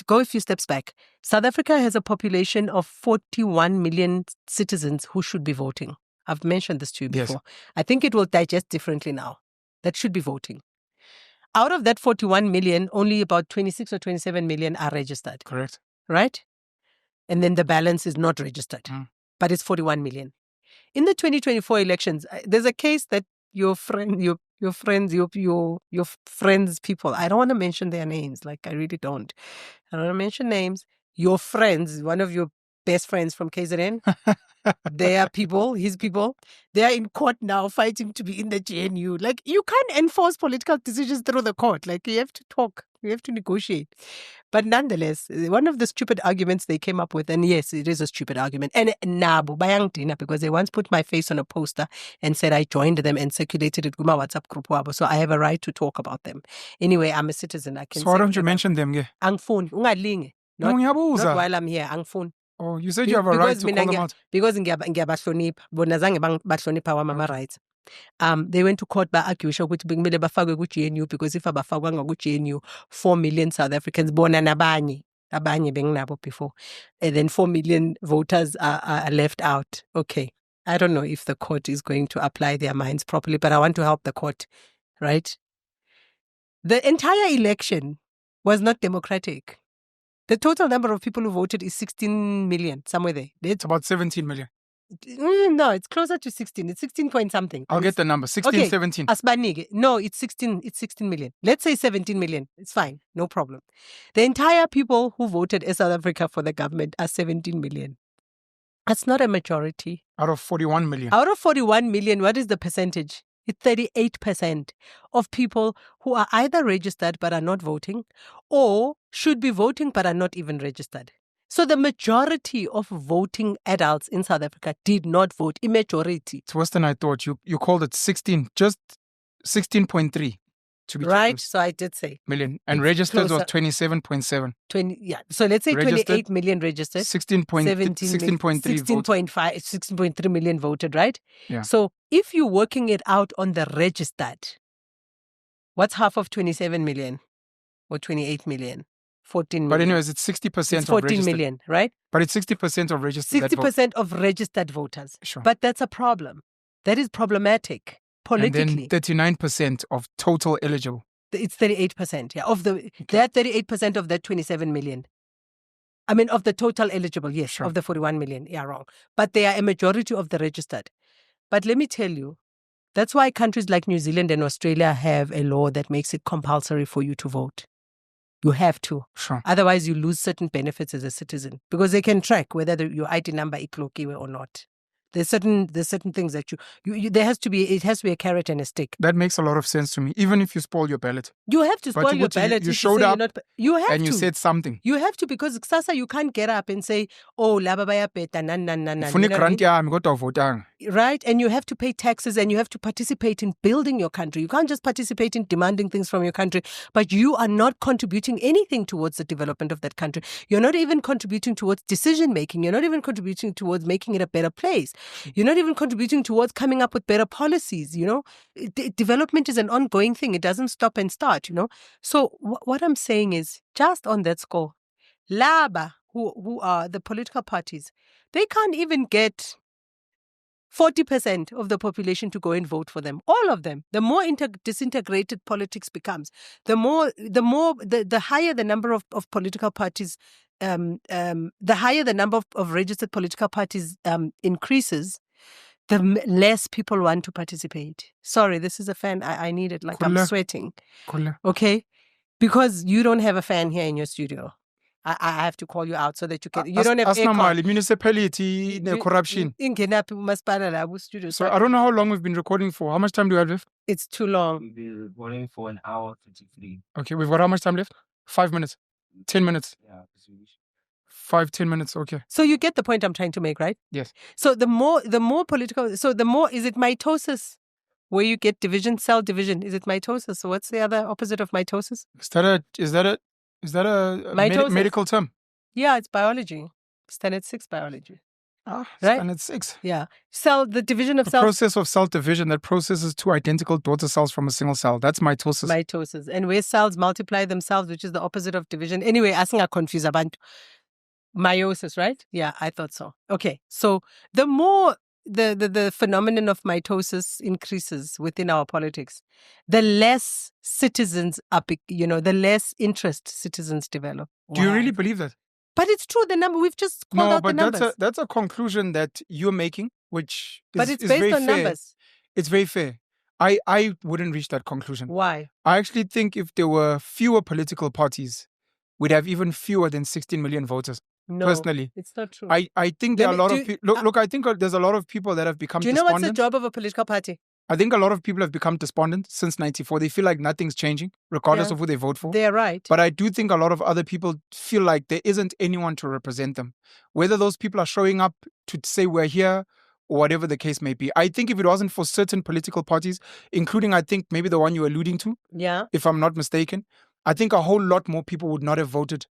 Go a few steps back. South Africa has a population of 41 million citizens who should be voting. I've mentioned this to you before. Yes. I think it will digest differently now. That should be voting. Out of that 41 million, only about 26 or 27 million are registered. Correct. Right? And then the balance is not registered. But it's 41 million. In the 2024 elections, there's a case that your friends, people, I don't want to mention their names. Like, I really don't. I don't want to mention names. your friends, one of your best friends from KZN, their people, his people, they are in court now fighting to be in the GNU. Like, you can't enforce political decisions through the court. Like, you have to talk, you have to negotiate. But nonetheless, one of the stupid arguments they came up with, and yes, it is a stupid argument, and nabu bayangdina, because they once put my face on a poster and said I joined them and circulated it with my WhatsApp group wabo, so I have a right to talk about them. Anyway, I'm a citizen. I can. So why say don't you whatever. mention them? Yeah. Angfuni, ungalinge. No, Not ngiyabuza. while I'm here, angfuni. Oh, you said you have a right to call them out. Because ngiyabahlonipha, bona zange bahlonipha wama rights. They went to court ba-arguisha ukuthi bekumele bafakwe ku-GNU, because if abafakwanga ku-GNU, 4 million South Africans, bona abanye benginabo before, and then 4 million voters are left out. Okay, I don't know if the court is going to apply their minds properly, but I want to help the court, right? The entire election was not democratic. The total number of people who voted is 16 million, somewhere there. It's about 17 million. No, it's closer to 16. It's 16 point something. I'll get the number. 16, okay. 17. Asbanige. No, it's 16 million. Let's say 17 million. It's fine. No problem. The entire people who voted in South Africa for the government are 17 million. That's not a majority. Out of 41 million. Out of 41 million, what is the percentage? It's 38% of people who are either registered but are not voting, or should be voting but are not even registered. So the majority of voting adults in South Africa did not vote. A majority. It's worse than I thought. You called it 16, just 16.3 to be right. close. So I did say million, and registered was 27.7. 20. Yeah. So let's say registered, 28 million registered. 16.3 16.3 million voted. Right. Yeah. So if you're working it out on the registered, what's half of 27 million or 28 million? 14 million. But anyways, it's 60% it's 14 million, right? But it's 60% of registered 60% of registered voters. Sure. But that's a problem. That is problematic politically. And then 39% of total eligible. It's 38%. Yeah, of the they're 38% of that 27 million. I mean, of the total eligible, yes, sure. Of the 41 million. Yeah, wrong. But they are a majority of the registered. But let me tell you, that's why countries like New Zealand and Australia have a law that makes it compulsory for you to vote. You have to. Sure. Otherwise, you lose certain benefits as a citizen, because they can track whether your ID number is or not. There's certain things that it has to be a carrot and a stick. That makes a lot of sense to me. Even if you spoil your ballot, you have to spoil your ballot. You showed up. You have and to. You said something. You have to, because Sasa, you can't get up and say, "Oh, laba baya peta nan." Right, and you have to pay taxes, and you have to participate in building your country. You can't just participate in demanding things from your country, but you are not contributing anything towards the development of that country. You're not even contributing towards decision making. You're not even contributing towards making it a better place. You're not even contributing towards coming up with better policies, Development is an ongoing thing. It doesn't stop and start, So what I'm saying is, just on that score, Laba, who are the political parties, they can't even get 40% of the population to go and vote for them. All of them. The more disintegrated politics becomes, the higher the number of political parties, the higher the number of registered political parties increases, the less people want to participate. Sorry, this is a fan. I need it. Like, I'm sweating. Okay? Because you don't have a fan here in your studio. I have to call you out so that you can. You don't have aircon. Municipality, corruption. So I don't know how long we've been recording for. How much time do we have left? It's too long. We've been recording for 1 hour 53. Okay, we've got how much time left? 5 minutes. 10 minutes. Yeah. 5-10 minutes. Okay. So you get the point I'm trying to make, right? Yes. So the more political. So the more, is it mitosis? Where you get division, cell division. Is it mitosis? So what's the other opposite of mitosis? Is that a medical term? Yeah, it's biology. Standard 6 biology. Right? Standard 6. Yeah. The division of the cells. Process of cell division that processes two identical daughter cells from a single cell. That's mitosis. Mitosis. And where cells multiply themselves, which is the opposite of division. Anyway, I think I confuse about meiosis, right? Yeah, I thought so. Okay. So the more the phenomenon of mitosis increases within our politics, the less citizens the less interest citizens develop. Do you really believe that? But it's true. The number we've just called out the numbers. No, but that's a conclusion that you're making, which but it's based on numbers. It's very fair. I wouldn't reach that conclusion. Why? I actually think if there were fewer political parties, we'd have even fewer than 16 million voters. No, personally, it's not true. I think there are a lot of people. Look, I think there's a lot of people that have become Do you know what's the despondent. job of a political party? I think a lot of people have become despondent since 94. They feel like nothing's changing, regardless Yeah. of who they vote for. They're right. But I do think a lot of other people feel like there isn't anyone to represent them. Whether those people are showing up to say we're here or whatever the case may be. I think if it wasn't for certain political parties, including I think maybe the one you're alluding to, Yeah. if I'm not mistaken, I think a whole lot more people would not have voted.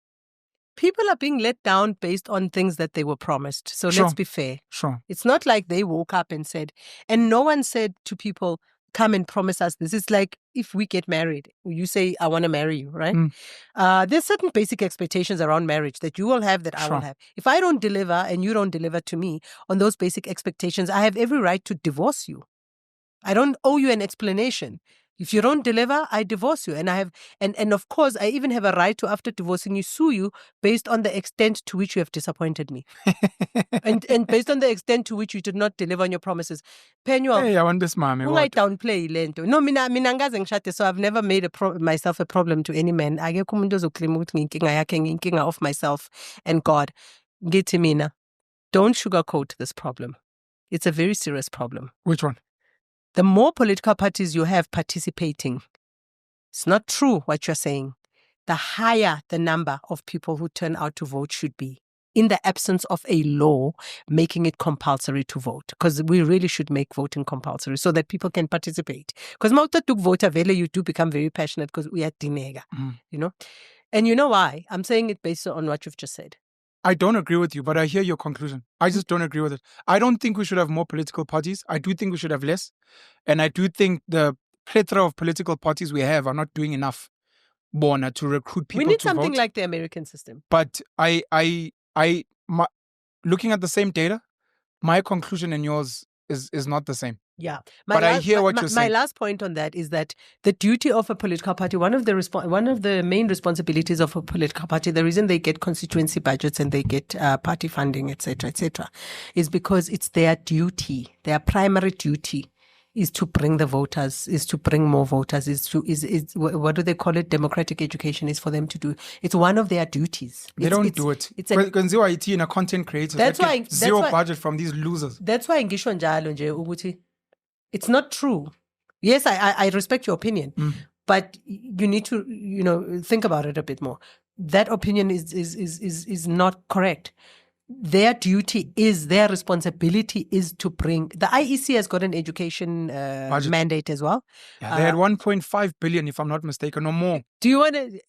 People are being let down based on things that they were promised. So Sure. let's be fair. Sure. It's not like they woke up and said, and no one said to people, come and promise us this. It's like if we get married, you say, I want to marry you, right? There's certain basic expectations around marriage that you will have, that I will Sure. have. If I don't deliver and you don't deliver to me on those basic expectations, I have every right to divorce you. I don't owe you an explanation. If you don't deliver, I divorce you. And I have, and of course, I even have a right to, after divorcing you, sue you based on the extent to which you have disappointed me. and based on the extent to which you did not deliver on your promises. Penyuel, Hey, I want this mommy. I downplay lento. No, mina ngaze ngishade, so I've never made myself a problem to any man. Akekho umuntu ozoclaim ukuthi ngiyinkinga yakhe, ngiyinkinga of myself and God. Ngithi mina, don't sugarcoat this problem. It's a very serious problem. Which one? The more political parties you have participating, it's not true what you're saying, the higher the number of people who turn out to vote should be, in the absence of a law making it compulsory to vote. Because we really should make voting compulsory so that people can participate. Because to vote, you do become very passionate because we are dinega, you know? And you know why? I'm saying it based on what you've just said. I don't agree with you, but I hear your conclusion. I just don't agree with it. I don't think we should have more political parties. I do think we should have less. And I do think the plethora of political parties we have are not doing enough, Bona, to recruit people to vote. We need something like the American system. But looking at the same data, my conclusion and yours is not the same. Yeah. I hear what you're saying. My last point on that is that the duty of a political party, one of the main responsibilities of a political party, the reason they get constituency budgets and they get party funding, etc., is because it's their duty, their primary duty is to bring the voters, is to bring more voters, is what do they call it? Democratic education is for them to do. It's one of their duties. They don't do it. It's in a content creator. That's why zero budget from these losers. That's why ngisho njalo nje ukuthi it's not true. Yes, I respect your opinion, but you need to think about it a bit more. That opinion is not correct. Their duty is, their responsibility is to bring. The IEC has got an education mandate as well. Yeah, they had 1.5 billion, if I'm not mistaken, or more. Do you want to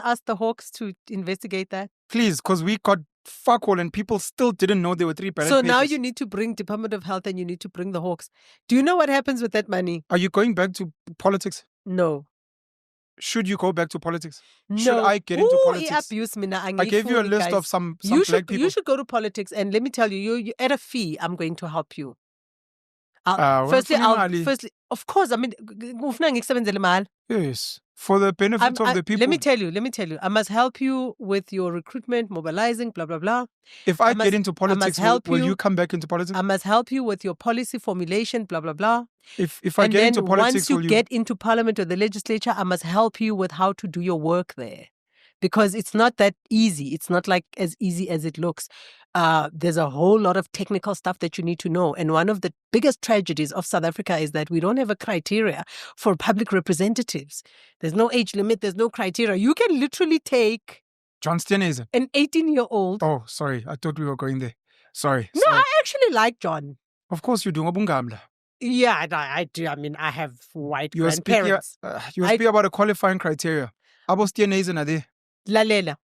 ask the Hawks to investigate that? Please, because we got fuck all and people still didn't know there were 3 ballot So papers. now you need to bring Department of Health and you need to bring the Hawks. Do you know what happens with that money? Are you going back to politics? No. Should you go back to politics? No. Should I get into politics? Abuse me now. I gave you a list of some black people. You should go to politics, and let me tell you, you at a fee, I'm going to help you. Firstly, of course, I mean, yes, for the benefit of the people. Let me tell you, I must help you with your recruitment, mobilizing, blah, blah, blah. If I get into politics, will you come back into politics? I must help you with your policy formulation, blah, blah, blah. If I get into politics, once you get into parliament or the legislature, I must help you with how to do your work there. Because it's not that easy. It's not like as easy as it looks. There's a whole lot of technical stuff that you need to know. And one of the biggest tragedies of South Africa is that we don't have a criteria for public representatives. There's no age limit. There's no criteria. You can literally take John Steenhuisen, an 18-year-old. Oh, sorry. I thought we were going there. Sorry. No, I actually like John. Of course you do. Yeah, I do. I mean, I have white grandparents. You speak about a qualifying criteria. Abo Steenhuisen are there. Lalela.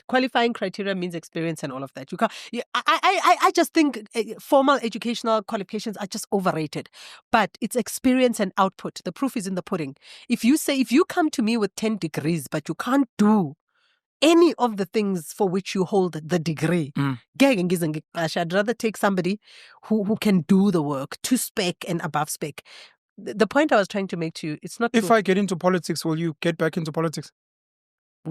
Qualifying criteria means experience and all of that. You can't. I just think formal educational qualifications are just overrated. But it's experience and output. The proof is in the pudding. If you come to me with 10 degrees, but you can't do any of the things for which you hold the degree, I'd rather take somebody who can do the work to spec and above spec. The point I was trying to make to you, it's not If true. I get into politics, will you get back into politics?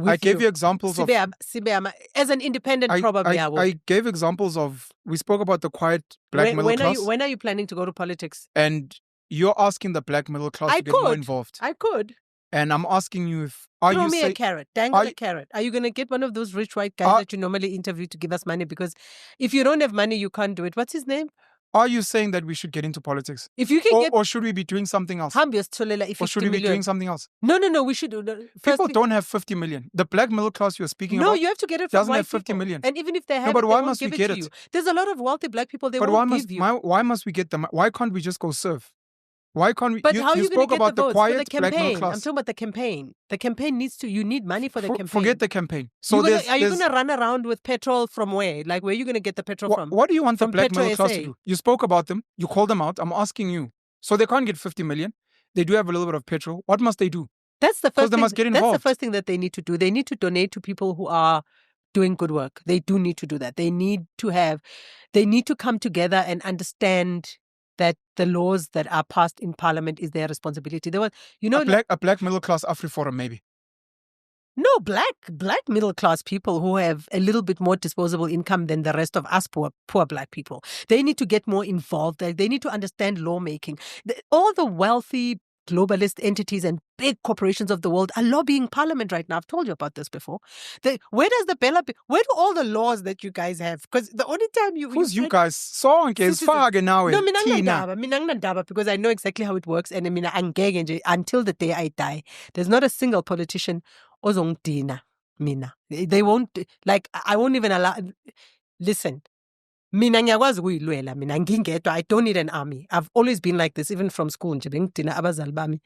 I gave you examples of... As an independent, probably I will. I gave examples of... We spoke about the quiet black middle class. When are you planning to go to politics? And you're asking the black middle class to get more involved. I could. And I'm asking you if are Throw you me a saying carrot, dangle are a you- carrot. Are you going to get one of those rich white guys Are- that you normally interview to give us money? Because if you don't have money, you can't do it. What's his name? are you saying that we should get into politics? If you can get Or should we be doing something else? Hambios Tolela, if Or 50 should we be million. doing something else? No, we should do People firstly, don't have 50 million. The black middle class you're speaking No, about you have to get it from doesn't white have 50 people. million. And even if they have No, but it, why they won't must we give it get to it? you. There's a lot of wealthy black people, they But won't why give you. why must we get them? Why can't we just go serve? Why can't we? But You how are you going to spoke get about the the votes for the quiet black middle campaign? class. I'm talking about the campaign. The campaign needs to, you need money for the campaign. Forget the campaign. So are you going to run around with petrol from where? Like, where are you going to get the petrol from? What do you want the From black Petro middle class to SA. do? You spoke about them. You called them out. I'm asking you. So they can't get 50 million. They do have a little bit of petrol. What must they do? That's the first they thing. must get That's the involved. first thing that they need to do. They need to donate to people who are doing good work. They do need to do that. They need to come together and understand that the laws that are passed in parliament is their responsibility. There was, a black middle class AfriForum maybe. No, black middle class people who have a little bit more disposable income than the rest of us poor black people. They need to get more involved. They need to understand lawmaking. All the wealthy globalist entities and big corporations of the world are lobbying parliament right now. I've told you about this before. Where do all the laws that you guys have? Because the only time Who's you guys? Sonke isifake nawe. No, mina Thina. nginandaba because I know exactly how it works, and mina angeke nje until the day I die. There's not a single politician ozongidina mina. They won't, like, I won't even allow. Listen, mina ngiyakwazi ukuyilwela mina ngingedwa. I don't need an army. I've always been like this, even from school nje bengidina abazali bami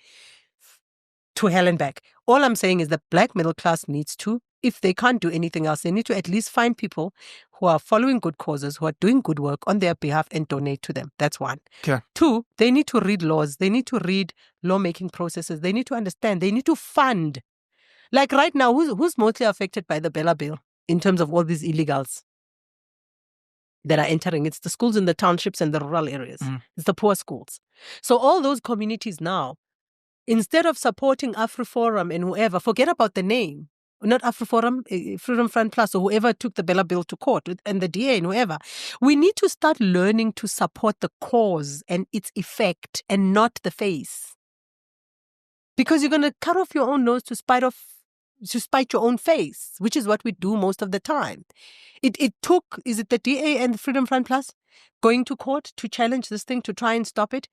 to hell and back. All I'm saying is the black middle class needs to, if they can't do anything else, they need to at least find people who are following good causes, who are doing good work on their behalf and donate to them. That's one. Okay. Two, they need to read laws. They need to read lawmaking processes. They need to understand. They need to fund. Like right now, who's mostly affected by the Bella Bill in terms of all these illegals that are entering? It's the schools in the townships and the rural areas. It's the poor schools. So all those communities now, instead of supporting AfriForum and whoever, forget about the name. Not AfriForum, Freedom Front Plus, or whoever took the Bella Bill to court, and the DA and whoever. We need to start learning to support the cause and its effect and not the face. Because you're going to cut off your own nose to spite your own face, which is what we do most of the time. It took, is it the DA and the Freedom Front Plus going to court to challenge this thing, to try and stop it?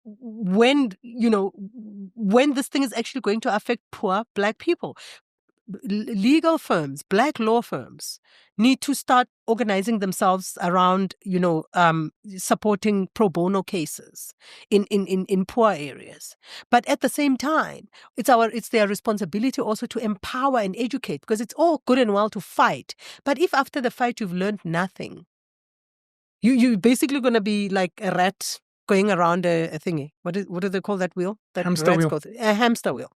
When this thing is actually going to affect poor black people. Legal firms, black law firms, need to start organizing themselves around, supporting pro bono cases in poor areas. But at the same time, it's their responsibility also to empower and educate, because it's all good and well to fight. But if after the fight you've learned nothing, you're basically going to be like a rat going around a thingy. What do they call that wheel? That Hamster wheel. A hamster wheel.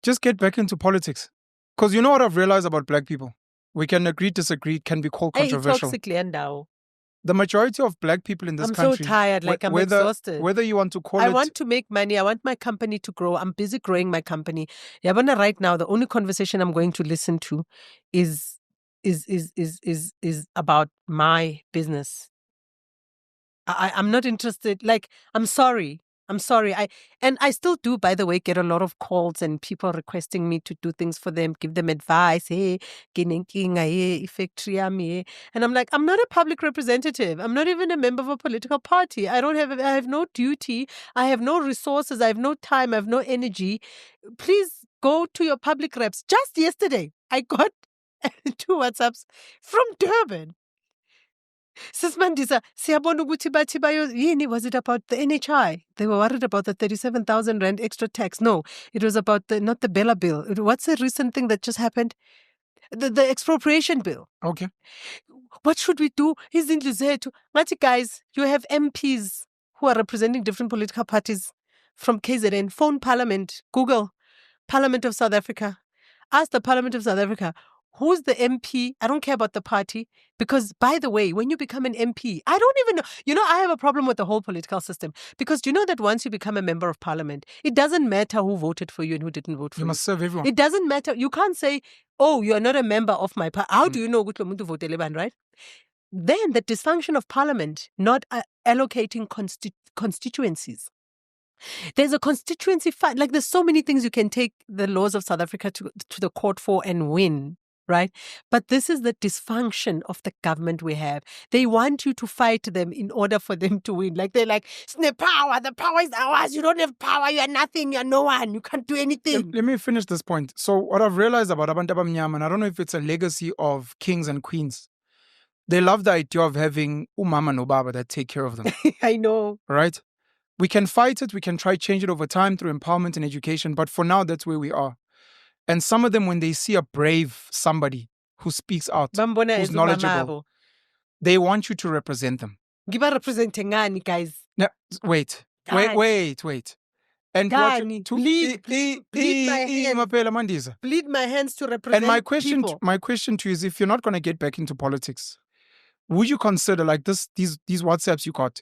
Just get back into politics. Because you know what I've realized about black people? We can agree, disagree, can be called controversial. The majority of black people in this country... I'm so tired, I'm exhausted. Whether you want to call it... I want to make money. I want my company to grow. I'm busy growing my company. Yabana, right now, the only conversation I'm going to listen to is about my business. I'm not interested. Like, I'm sorry. I still do, by the way, get a lot of calls and people requesting me to do things for them, give them advice. Hey, and I'm like, I'm not a public representative. I'm not even a member of a political party. I have no duty. I have no resources. I have no time. I have no energy. Please go to your public reps. Just yesterday, I got 2 WhatsApps from Durban. Sis Mandisa, siyabona ukuthi bathi yini, was it about the NHI? They were worried about the 37,000 rand extra tax. No, it was about not the Bella Bill. What's the recent thing that just happened? The expropriation bill. Okay. What should we do? Izindlu zethu. Ngathi, guys, you have MPs who are representing different political parties from KZN. Phone Parliament. Google Parliament of South Africa. Ask the Parliament of South Africa, who's the MP? I don't care about the party. Because, by the way, when you become an MP, I don't even know. I have a problem with the whole political system. Because do you know that once you become a member of parliament, it doesn't matter who voted for you and who didn't vote for you. You must serve everyone. It doesn't matter. You can't say, oh, you are not a member of my party. How do you know ukuthi lo muntu votele bani, right? Then the dysfunction of parliament not allocating constituencies. There's a constituency fight. Like there's so many things you can take the laws of South Africa to the court for and win, right? But this is the dysfunction of the government we have. They want you to fight them in order for them to win. Like they're like, "Snap power, the power is ours. You don't have power, you're nothing, you're no one, you can't do anything." Let me finish this point. So what I've realized about Abantu Abamnyama, and I don't know if it's a legacy of kings and queens, they love the idea of having umama no baba that take care of them. I know. Right? We can fight it, we can try change it over time through empowerment and education, but for now, that's where we are. And some of them, when they see a brave somebody who speaks out, Bambona who's is knowledgeable, umamabo. they want you to represent them. Giba representing ngani, guys. Now, wait. And Gani, bleed my hands. Mandisa. Bleed my hands to represent And people. my question to you is, if you're not going to get back into politics, would you consider like these WhatsApps you got,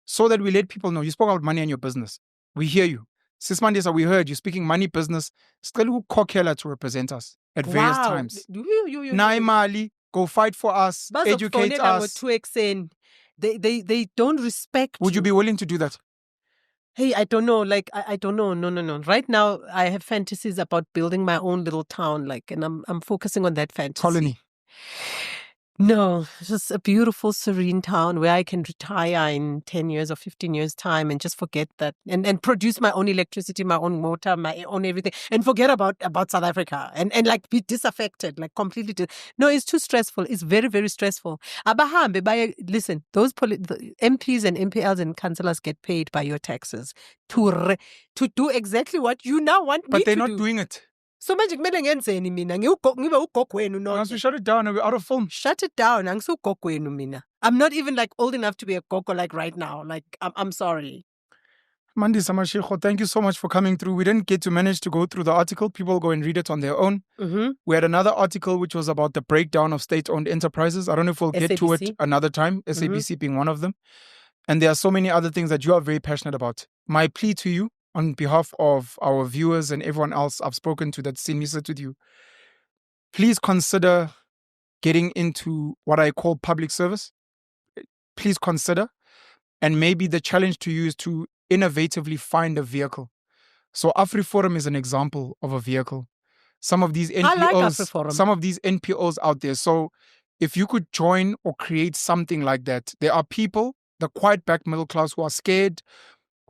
so that we let people know you spoke about money and your business? We hear you. Sis Mandisa, we heard you speaking money, business. Still Kokela to represent us at various times. Naimali, go fight for us, educate us. They don't respect Would you be willing to do that? Hey, I don't know. Like, I don't know. No. Right now, I have fantasies about building my own little town. Like, and I'm focusing on that fantasy. Colony. No, it's just a beautiful, serene town where I can retire in 10 years or 15 years' time and just forget that and produce my own electricity, my own water, my own everything, and forget about South Africa and like be disaffected, like completely. No, it's too stressful. It's very, very stressful. Listen, those the MPs and MPLs and councillors get paid by your taxes to do exactly what you now want me to do. But they're not doing it. So manje kumele ngenzeni mina ngibe ugogo wenu no. Once we shut it down and we're out of film. Shut it down. Angisugogo wenu mina. I'm not even like old enough to be a gogo like right now. Like I'm sorry. Mandisa Mashego, thank you so much for coming through. We didn't get to manage to go through the article. People go and read it on their own. Mm-hmm. We had another article which was about the breakdown of state-owned enterprises. I don't know if we'll get to it another time, SABC being one of them. And there are so many other things that you are very passionate about. My plea to you, on behalf of our viewers and everyone else I've spoken to that's seen me sit with you, please consider getting into what I call public service. Please consider. And maybe the challenge to you is to innovatively find a vehicle. So AfriForum is an example of a vehicle. Some of these NPOs out there. So if you could join or create something like that, there are people, the quiet back middle class,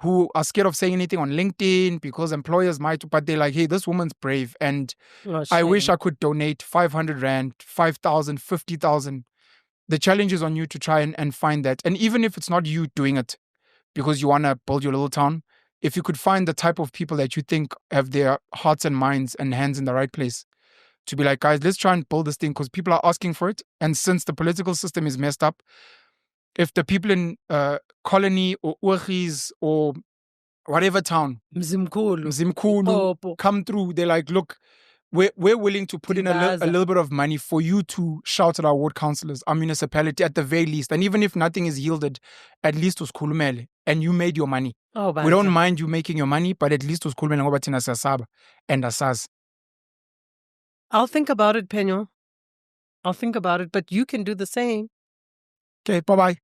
who are scared of saying anything on LinkedIn because employers might, but they're like, hey, this woman's brave. And I wish I could donate 500 Rand, 5,000, 50,000. The challenge is on you to try and find that. And even if it's not you doing it because you want to build your little town, if you could find the type of people that you think have their hearts and minds and hands in the right place to be like, guys, let's try and build this thing because people are asking for it. And since the political system is messed up, if the people in Colony or Urgis or whatever town, Mzimkulu, come through, they're like, look, we're willing to put in a little bit of money for you to shout at our ward councillors, our municipality at the very least. And even if nothing is yielded, at least uskhulumele. And you made your money. We don't mind you making your money, but at least uskhulumele ngoba thina siyasaba and asazi. I'll think about it, Penyo. I'll think about it, but you can do the same. Okay, bye-bye.